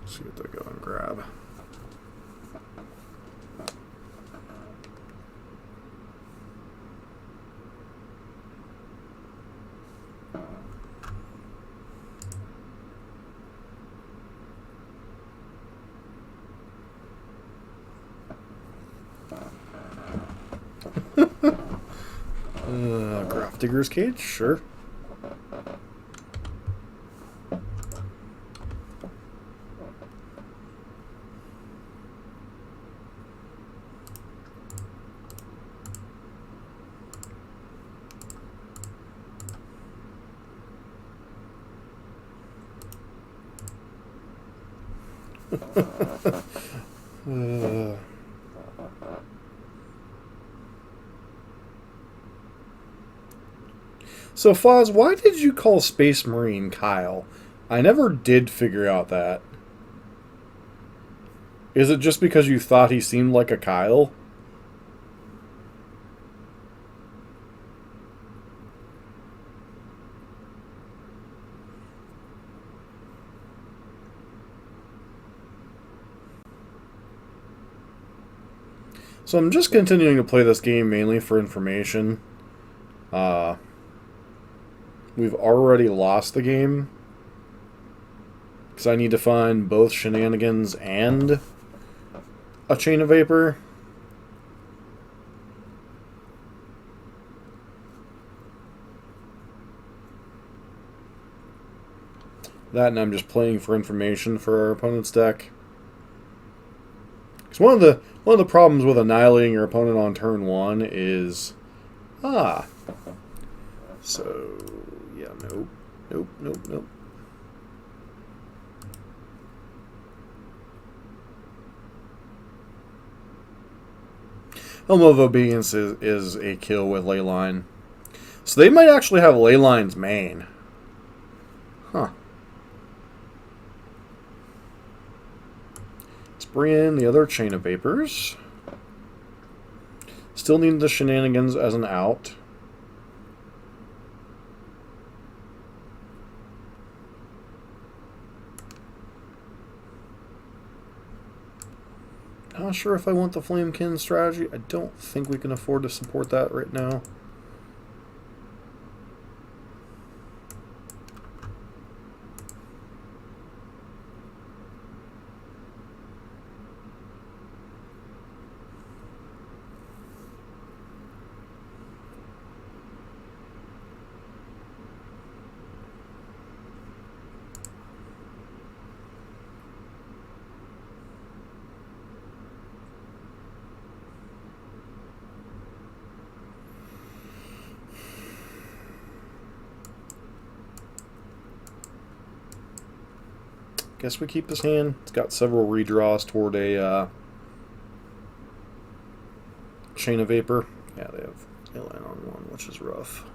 See what they go and grab. Graph Digger's Cage, sure. So, Foz, why did you call Space Marine Kyle? I never did figure out that. Is it just because you thought he seemed like a Kyle? So I'm just continuing to play this game mainly for information. We've already lost the game. Because I need to find both shenanigans and a chain of vapor. That, and I'm just playing for information for our opponent's deck. Because one of the problems with annihilating your opponent on turn one is so yeah, nope. Helm of Obedience is a kill with Leyline. So they might actually have Leyline's main. Huh. Let's bring in the other Chain of Vapors. Still need the shenanigans as an out. Not sure if I want the Flamekin strategy. I don't think we can afford to support that right now. Guess we keep this hand. It's got several redraws toward a Chain of Vapor. Yeah, they have Alien on one, which is rough.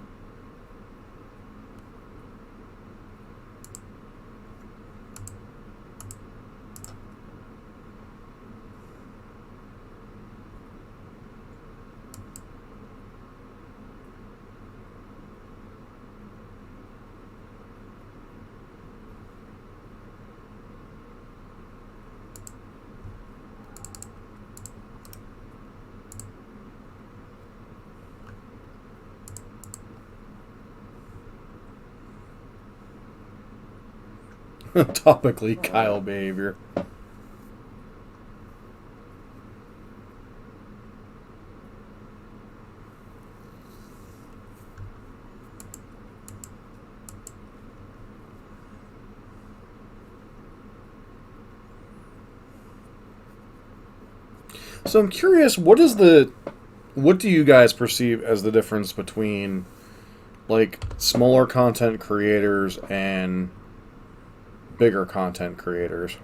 Topically Kyle behavior. So I'm curious, what do you guys perceive as the difference between like smaller content creators and bigger content creators?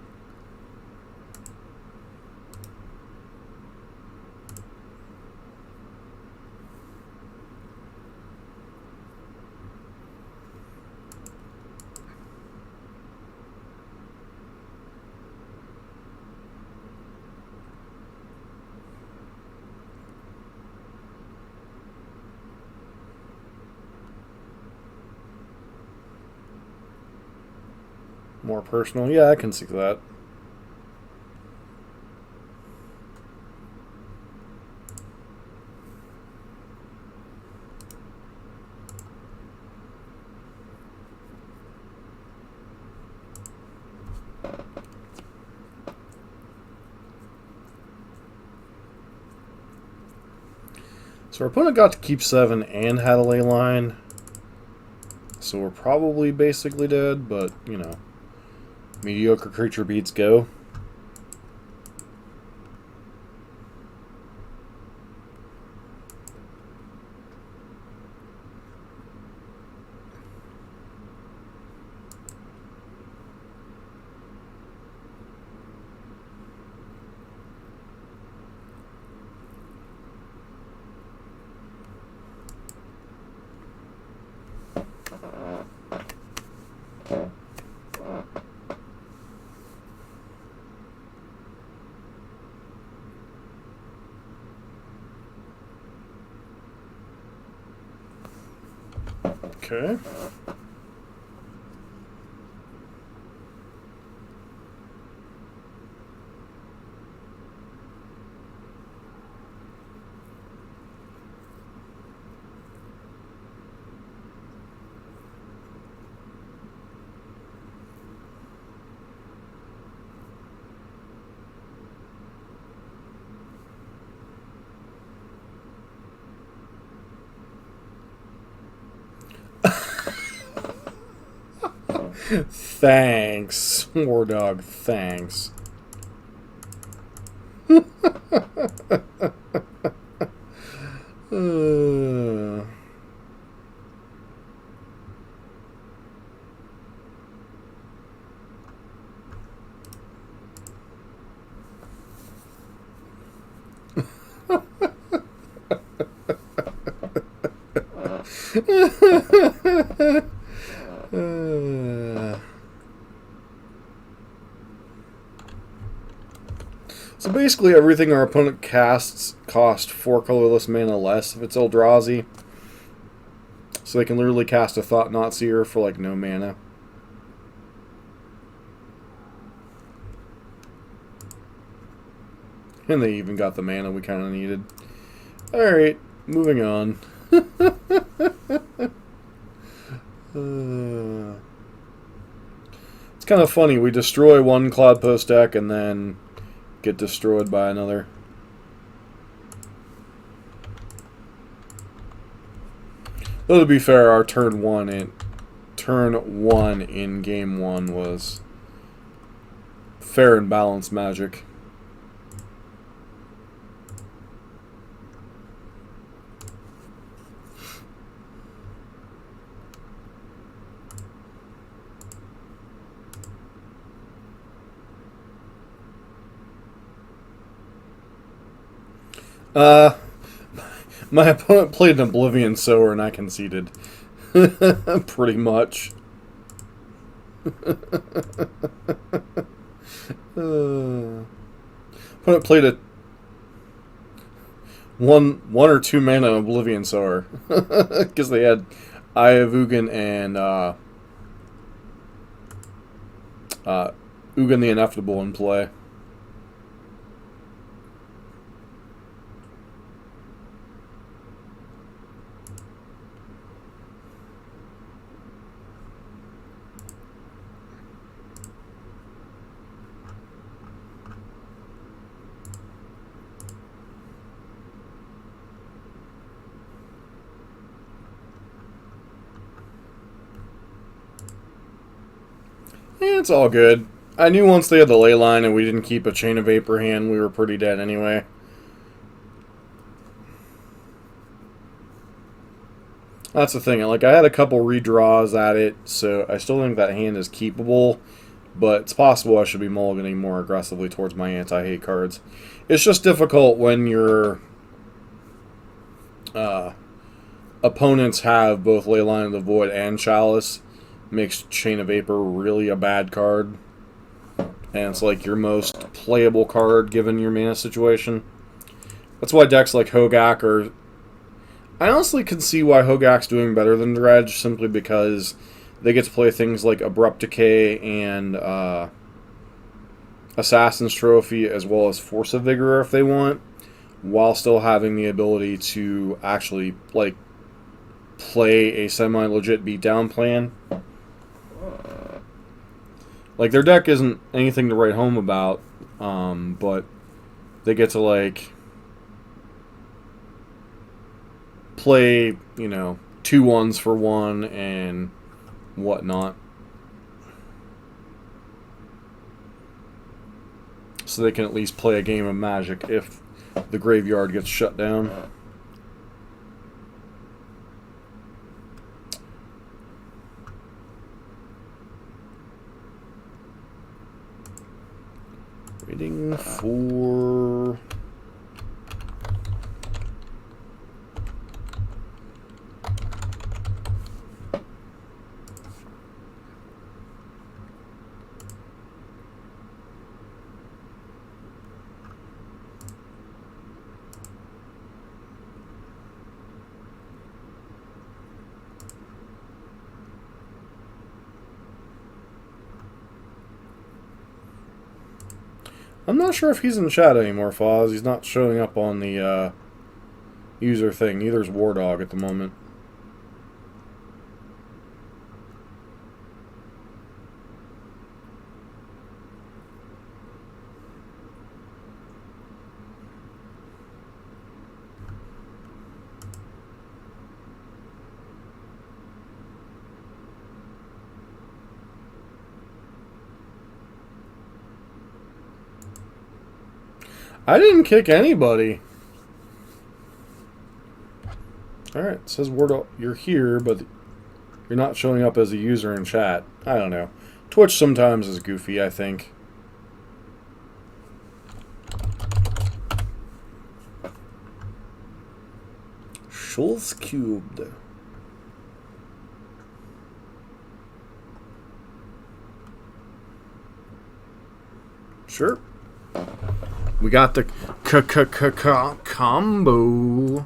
More personal? Yeah, I can see that. So our opponent got to keep 7 and had a ley line. So we're probably basically dead, but, you know, mediocre creature beats go. Okay. Thanks, War Dog. Thanks. So basically, everything our opponent casts costs 4 colorless mana less if it's Eldrazi. So they can literally cast a Thought-Knot Seer for like no mana. And they even got the mana we kind of needed. Alright, moving on. It's kind of funny. We destroy one Cloudpost deck and then get destroyed by another. Though to be fair, our turn one in game 1 was fair and balanced Magic. My opponent played an Oblivion Sower and I conceded. Pretty much. Opponent played a one or two mana Oblivion Sower. Because they had Eye of Ugin and Ugin the Ineffable in play. It's all good. I knew once they had the ley line and we didn't keep a Chain of Vapor hand, we were pretty dead anyway. That's the thing. Like, I had a couple redraws at it, so I still think that hand is keepable, but it's possible I should be mulliganing more aggressively towards my anti-hate cards. It's just difficult when your opponents have both Leyline of the Void and Chalice. Makes Chain of Vapor really a bad card. And it's like your most playable card given your mana situation. That's why decks like Hogak are... I honestly can see why Hogak's doing better than Dredge, simply because they get to play things like Abrupt Decay and Assassin's Trophy, as well as Force of Vigor if they want, while still having the ability to actually like play a semi-legit beatdown plan. Like, their deck isn't anything to write home about, but they get to, like, play, you know, 2-1s for 1 and whatnot. So they can at least play a game of Magic if the graveyard gets shut down. Waiting for... I'm not sure if he's in chat anymore, Foz. He's not showing up on the user thing. Neither is War Dog at the moment. I didn't kick anybody. Alright, it says Wardle, you're here, but you're not showing up as a user in chat. I don't know. Twitch sometimes is goofy, I think. Schultz cubed. Sure. We got the combo.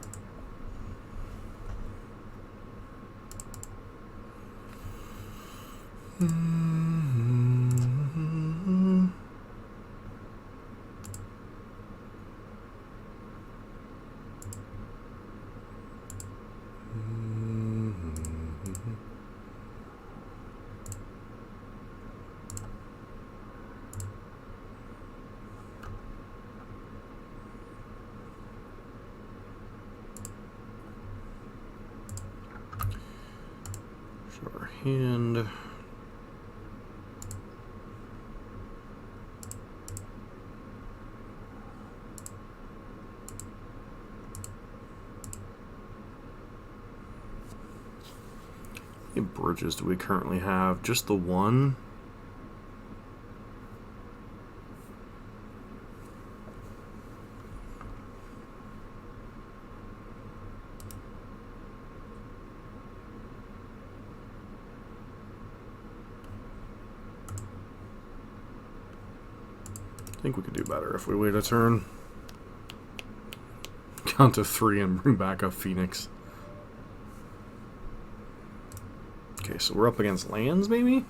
Our hand. How many bridges do we currently have? Just the one? I think we could do better if we wait a turn. Count to 3 and bring back up Phoenix. Okay, so we're up against lands, maybe?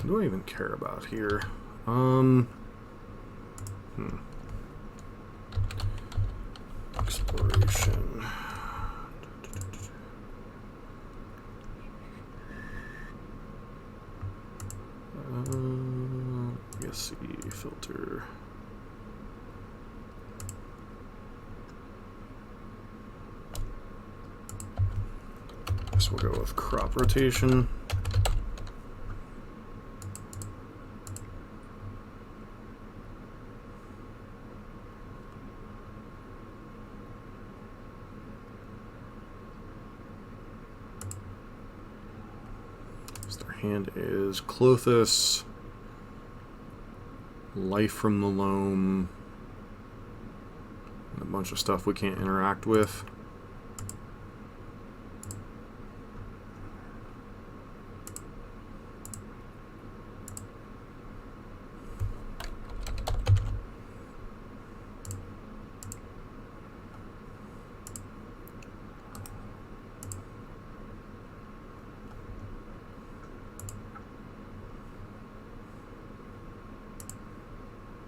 What do I even care about here? Exploration. Let's see, filter. Guess we'll go with crop rotation. Hand is Clothis, Life from the Loam, and a bunch of stuff we can't interact with.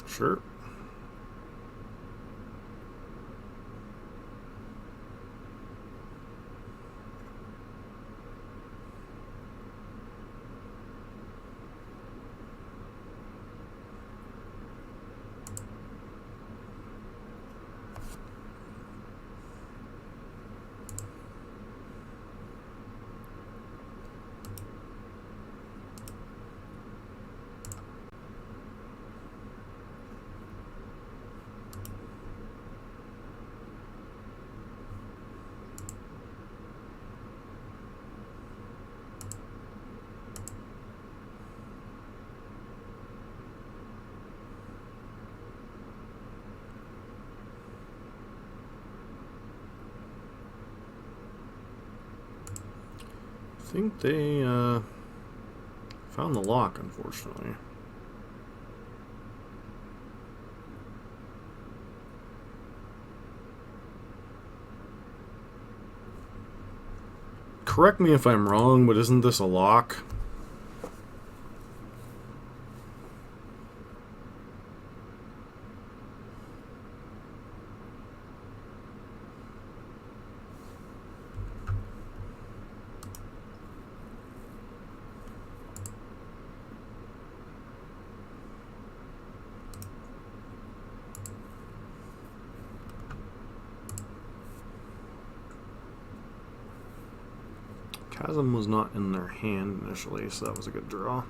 Sure. think they found the lock, unfortunately. Correct me if I'm wrong, but isn't this a lock? Chasm was not in their hand initially, so that was a good draw.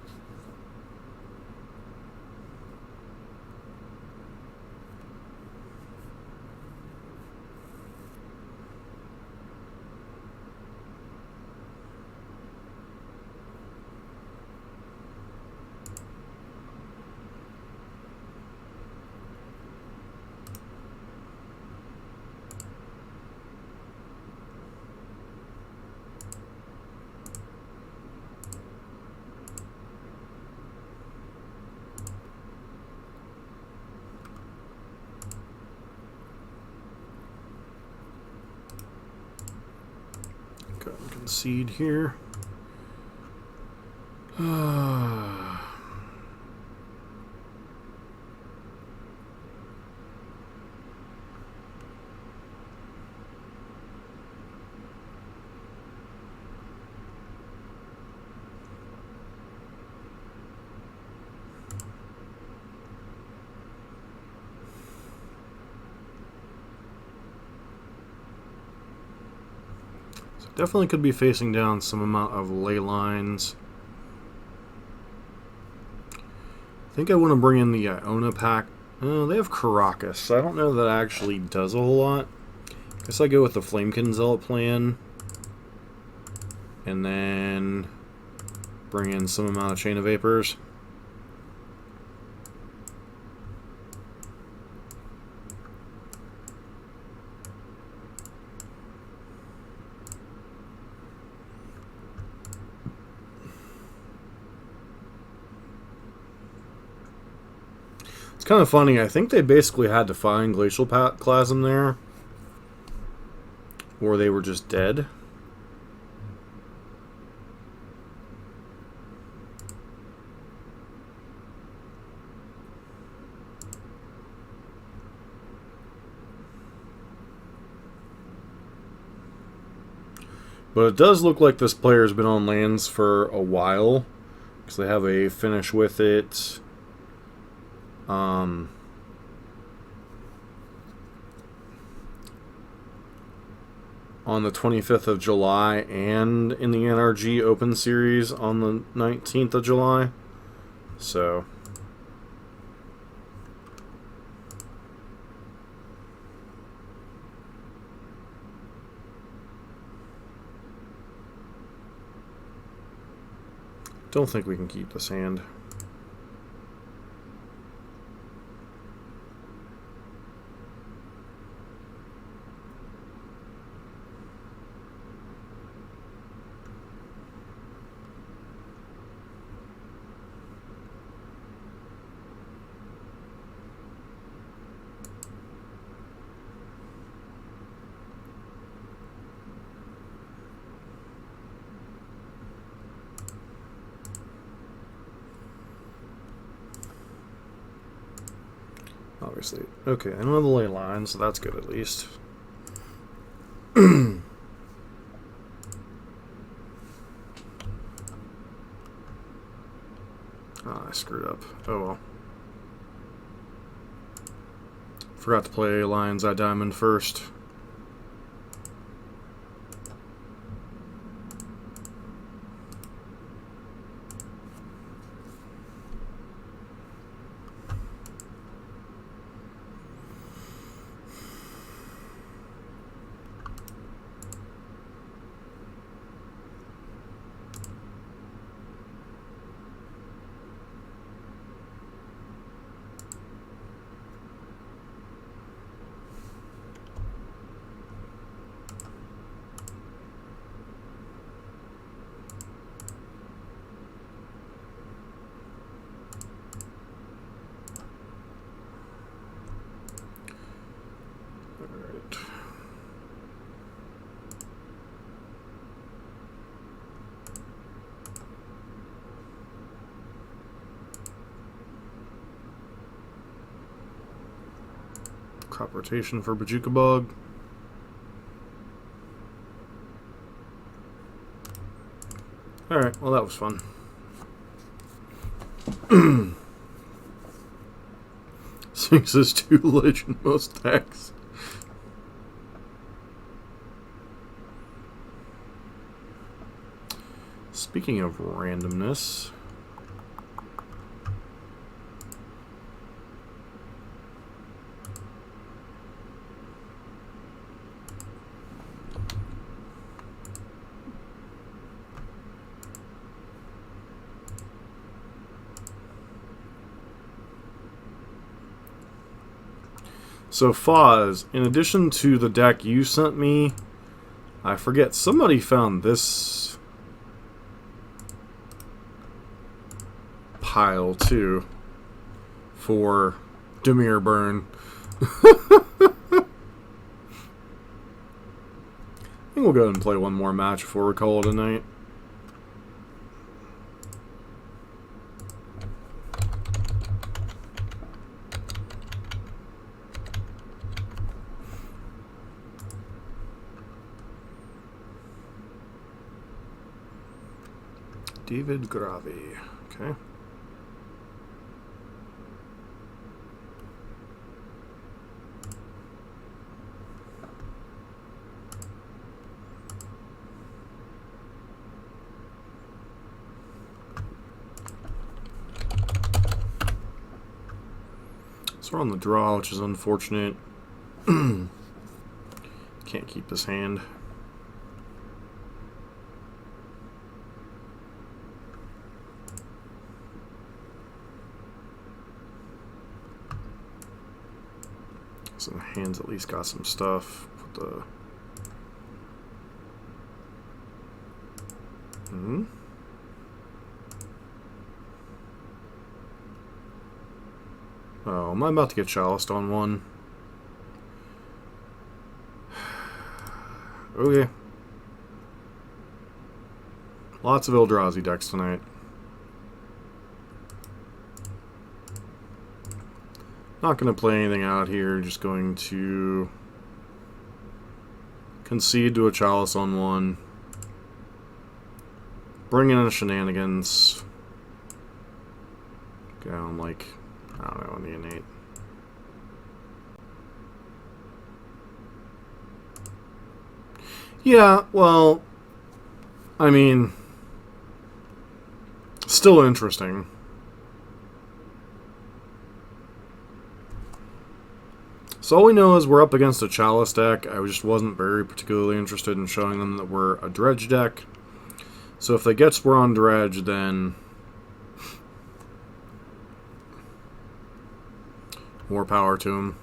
Go ahead and concede here. Definitely could be facing down some amount of ley lines. I think I want to bring in the Iona pack. They have Caracas, so I don't know that actually does a whole lot. Guess I go with the Flamekin Zealot plan. And then bring in some amount of Chain of Vapors. It's kind of funny, I think they basically had to find Glacial Plasm there, or they were just dead. But it does look like this player's been on lands for a while, because they have a finish with it. On the 25th of July and in the NRG Open Series on the 19th of July. So don't think we can keep this hand. Obviously. Okay, I don't have the ley line, so that's good at least. Oh, I screwed up. Oh well. Forgot to play Lion's Eye Diamond first. Crop rotation for Bajuka Bug. Alright, well that was fun. Sinks his 2 legend most decks. Speaking of randomness, so Foz, in addition to the deck you sent me, I forget, somebody found this pile too for Dimir Burn. I think we'll go ahead and play one more match before we call it a night. David Gravi, okay. So we're on the draw, which is unfortunate. Can't keep this hand. So the hand's at least got some stuff. Put the Oh, am I about to get chaliced on one? Okay. Lots of Eldrazi decks tonight. Not going to play anything out here, just going to concede to a chalice on one. Bring in a shenanigans. Go on like, I don't know, on the innate. Yeah, well, I mean, still interesting. So all we know is we're up against a Chalice deck. I just wasn't very particularly interested in showing them that we're a Dredge deck. So if they get Spore on Dredge, then more power to them.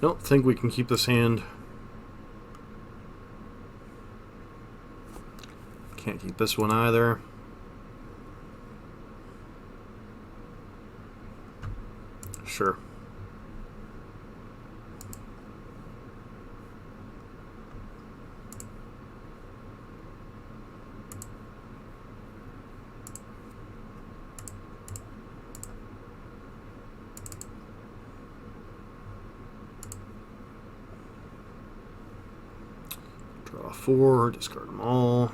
Don't think we can keep this hand. Can't keep this one either. Sure. Draw 4, discard them all.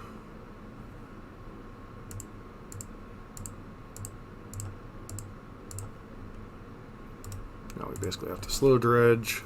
Now we basically have to slow Dredge.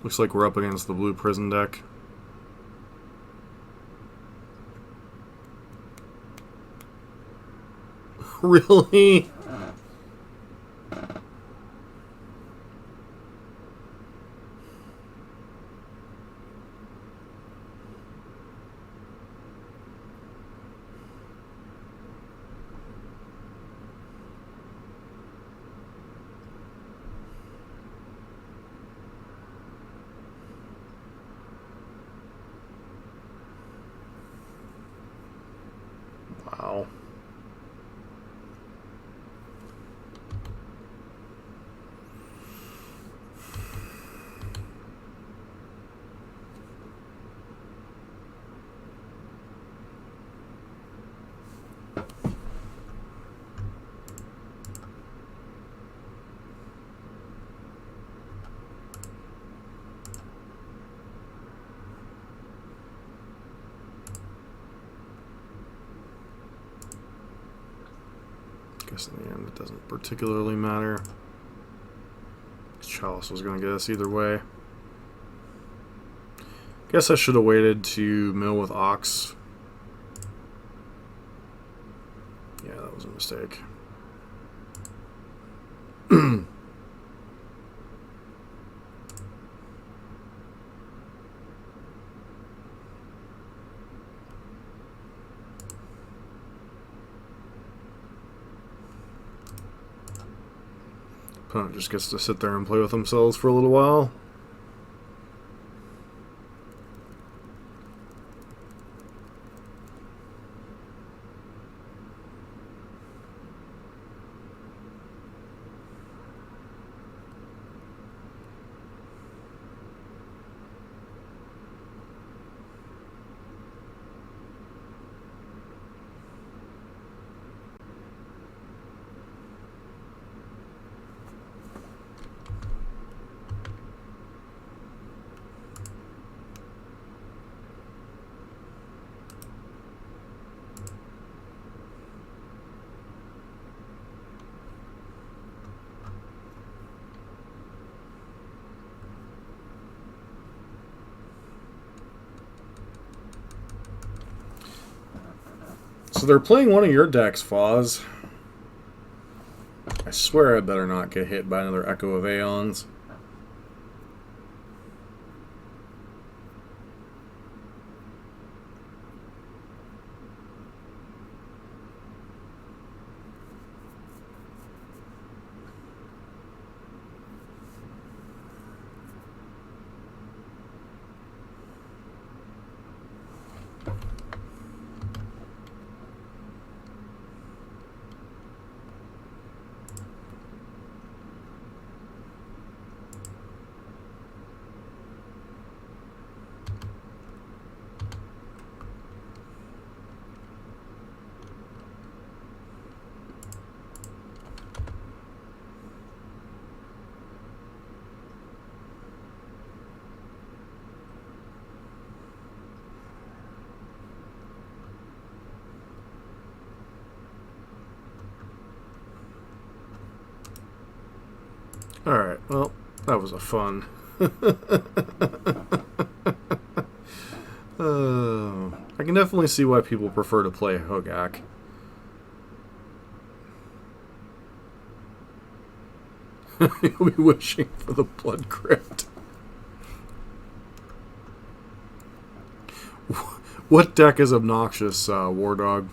Looks like we're up against the blue prison deck. Really? guess in the end it doesn't particularly matter. Chalice was going to get us either way. Guess I should have waited to mill with Ox. Yeah, that was a mistake. Opponent just gets to sit there and play with themselves for a little while. So they're playing one of your decks, Foz. I swear I better not get hit by another Echo of Aeons. Alright, well, that was a fun. I can definitely see why people prefer to play Hogak. You'll be wishing for the Blood Crypt. What deck is obnoxious, War Dog?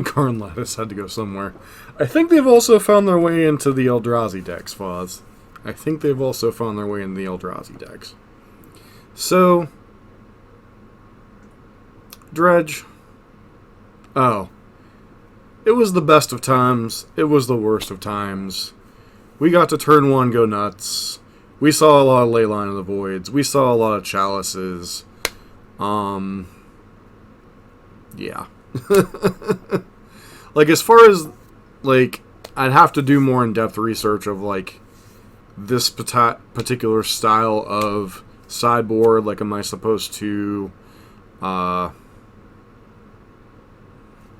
Karn Lattice had to go somewhere. I think they've also found their way into the Eldrazi decks, Foz. I think they've also found their way into the Eldrazi decks. So, Dredge. Oh. It was the best of times. It was the worst of times. We got to turn one go nuts. We saw a lot of Leyline of the Voids. We saw a lot of Chalices. Yeah. Like, as far as, like, I'd have to do more in-depth research of, like, this particular style of sideboard. Like, am I supposed to, you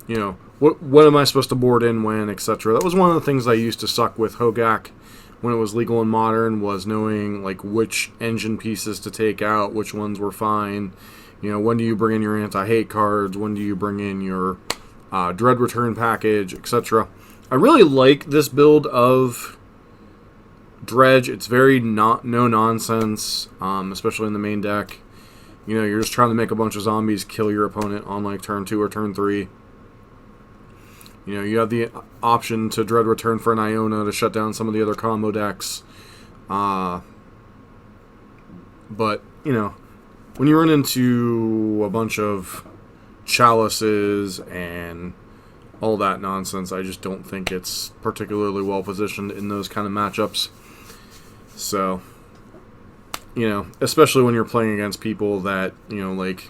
know, what am I supposed to board in when, etc. That was one of the things I used to suck with Hogak when it was legal and modern, was knowing, like, which engine pieces to take out, which ones were fine. You know, when do you bring in your anti-hate cards? When do you bring in your Dread Return package, etc. I really like this build of Dredge. It's very no-nonsense, especially in the main deck. You know, you're just trying to make a bunch of zombies kill your opponent on, like, turn 2 or turn 3. You know, you have the option to Dread Return for an Iona to shut down some of the other combo decks. But, you know, when you run into a bunch of Chalices and all that nonsense, I just don't think it's particularly well positioned in those kind of matchups. So, you know, especially when you're playing against people that, you know, like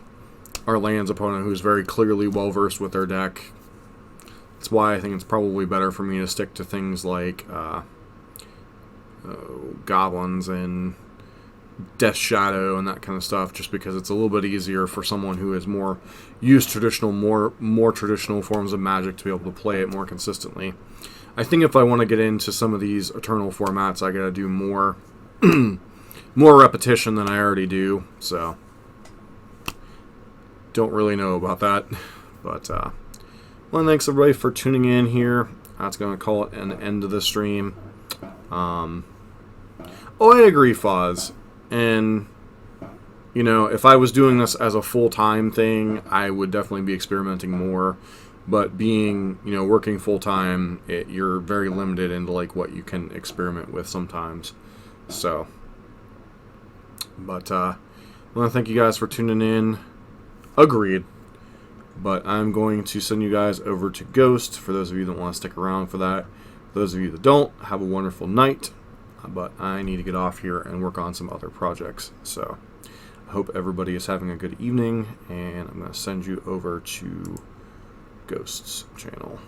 our lands opponent who's very clearly well versed with their deck. That's why I think it's probably better for me to stick to things like goblins and Death Shadow and that kind of stuff, just because it's a little bit easier for someone who is more used traditional, more traditional forms of Magic to be able to play it more consistently. I think if I want to get into some of these Eternal formats, I gotta do more more repetition than I already do. So don't really know about that, but well, thanks everybody for tuning in here. That's gonna call it an end of the stream. Oh, I agree, Foz. And, you know, if I was doing this as a full-time thing, I would definitely be experimenting more. But being, you know, working full-time, you're very limited into, like, what you can experiment with sometimes. So, but I want to thank you guys for tuning in. Agreed. But I'm going to send you guys over to Ghost, for those of you that want to stick around for that. For those of you that don't, have a wonderful night. But I need to get off here and work on some other projects. So I hope everybody is having a good evening, and I'm going to send you over to Ghost's channel.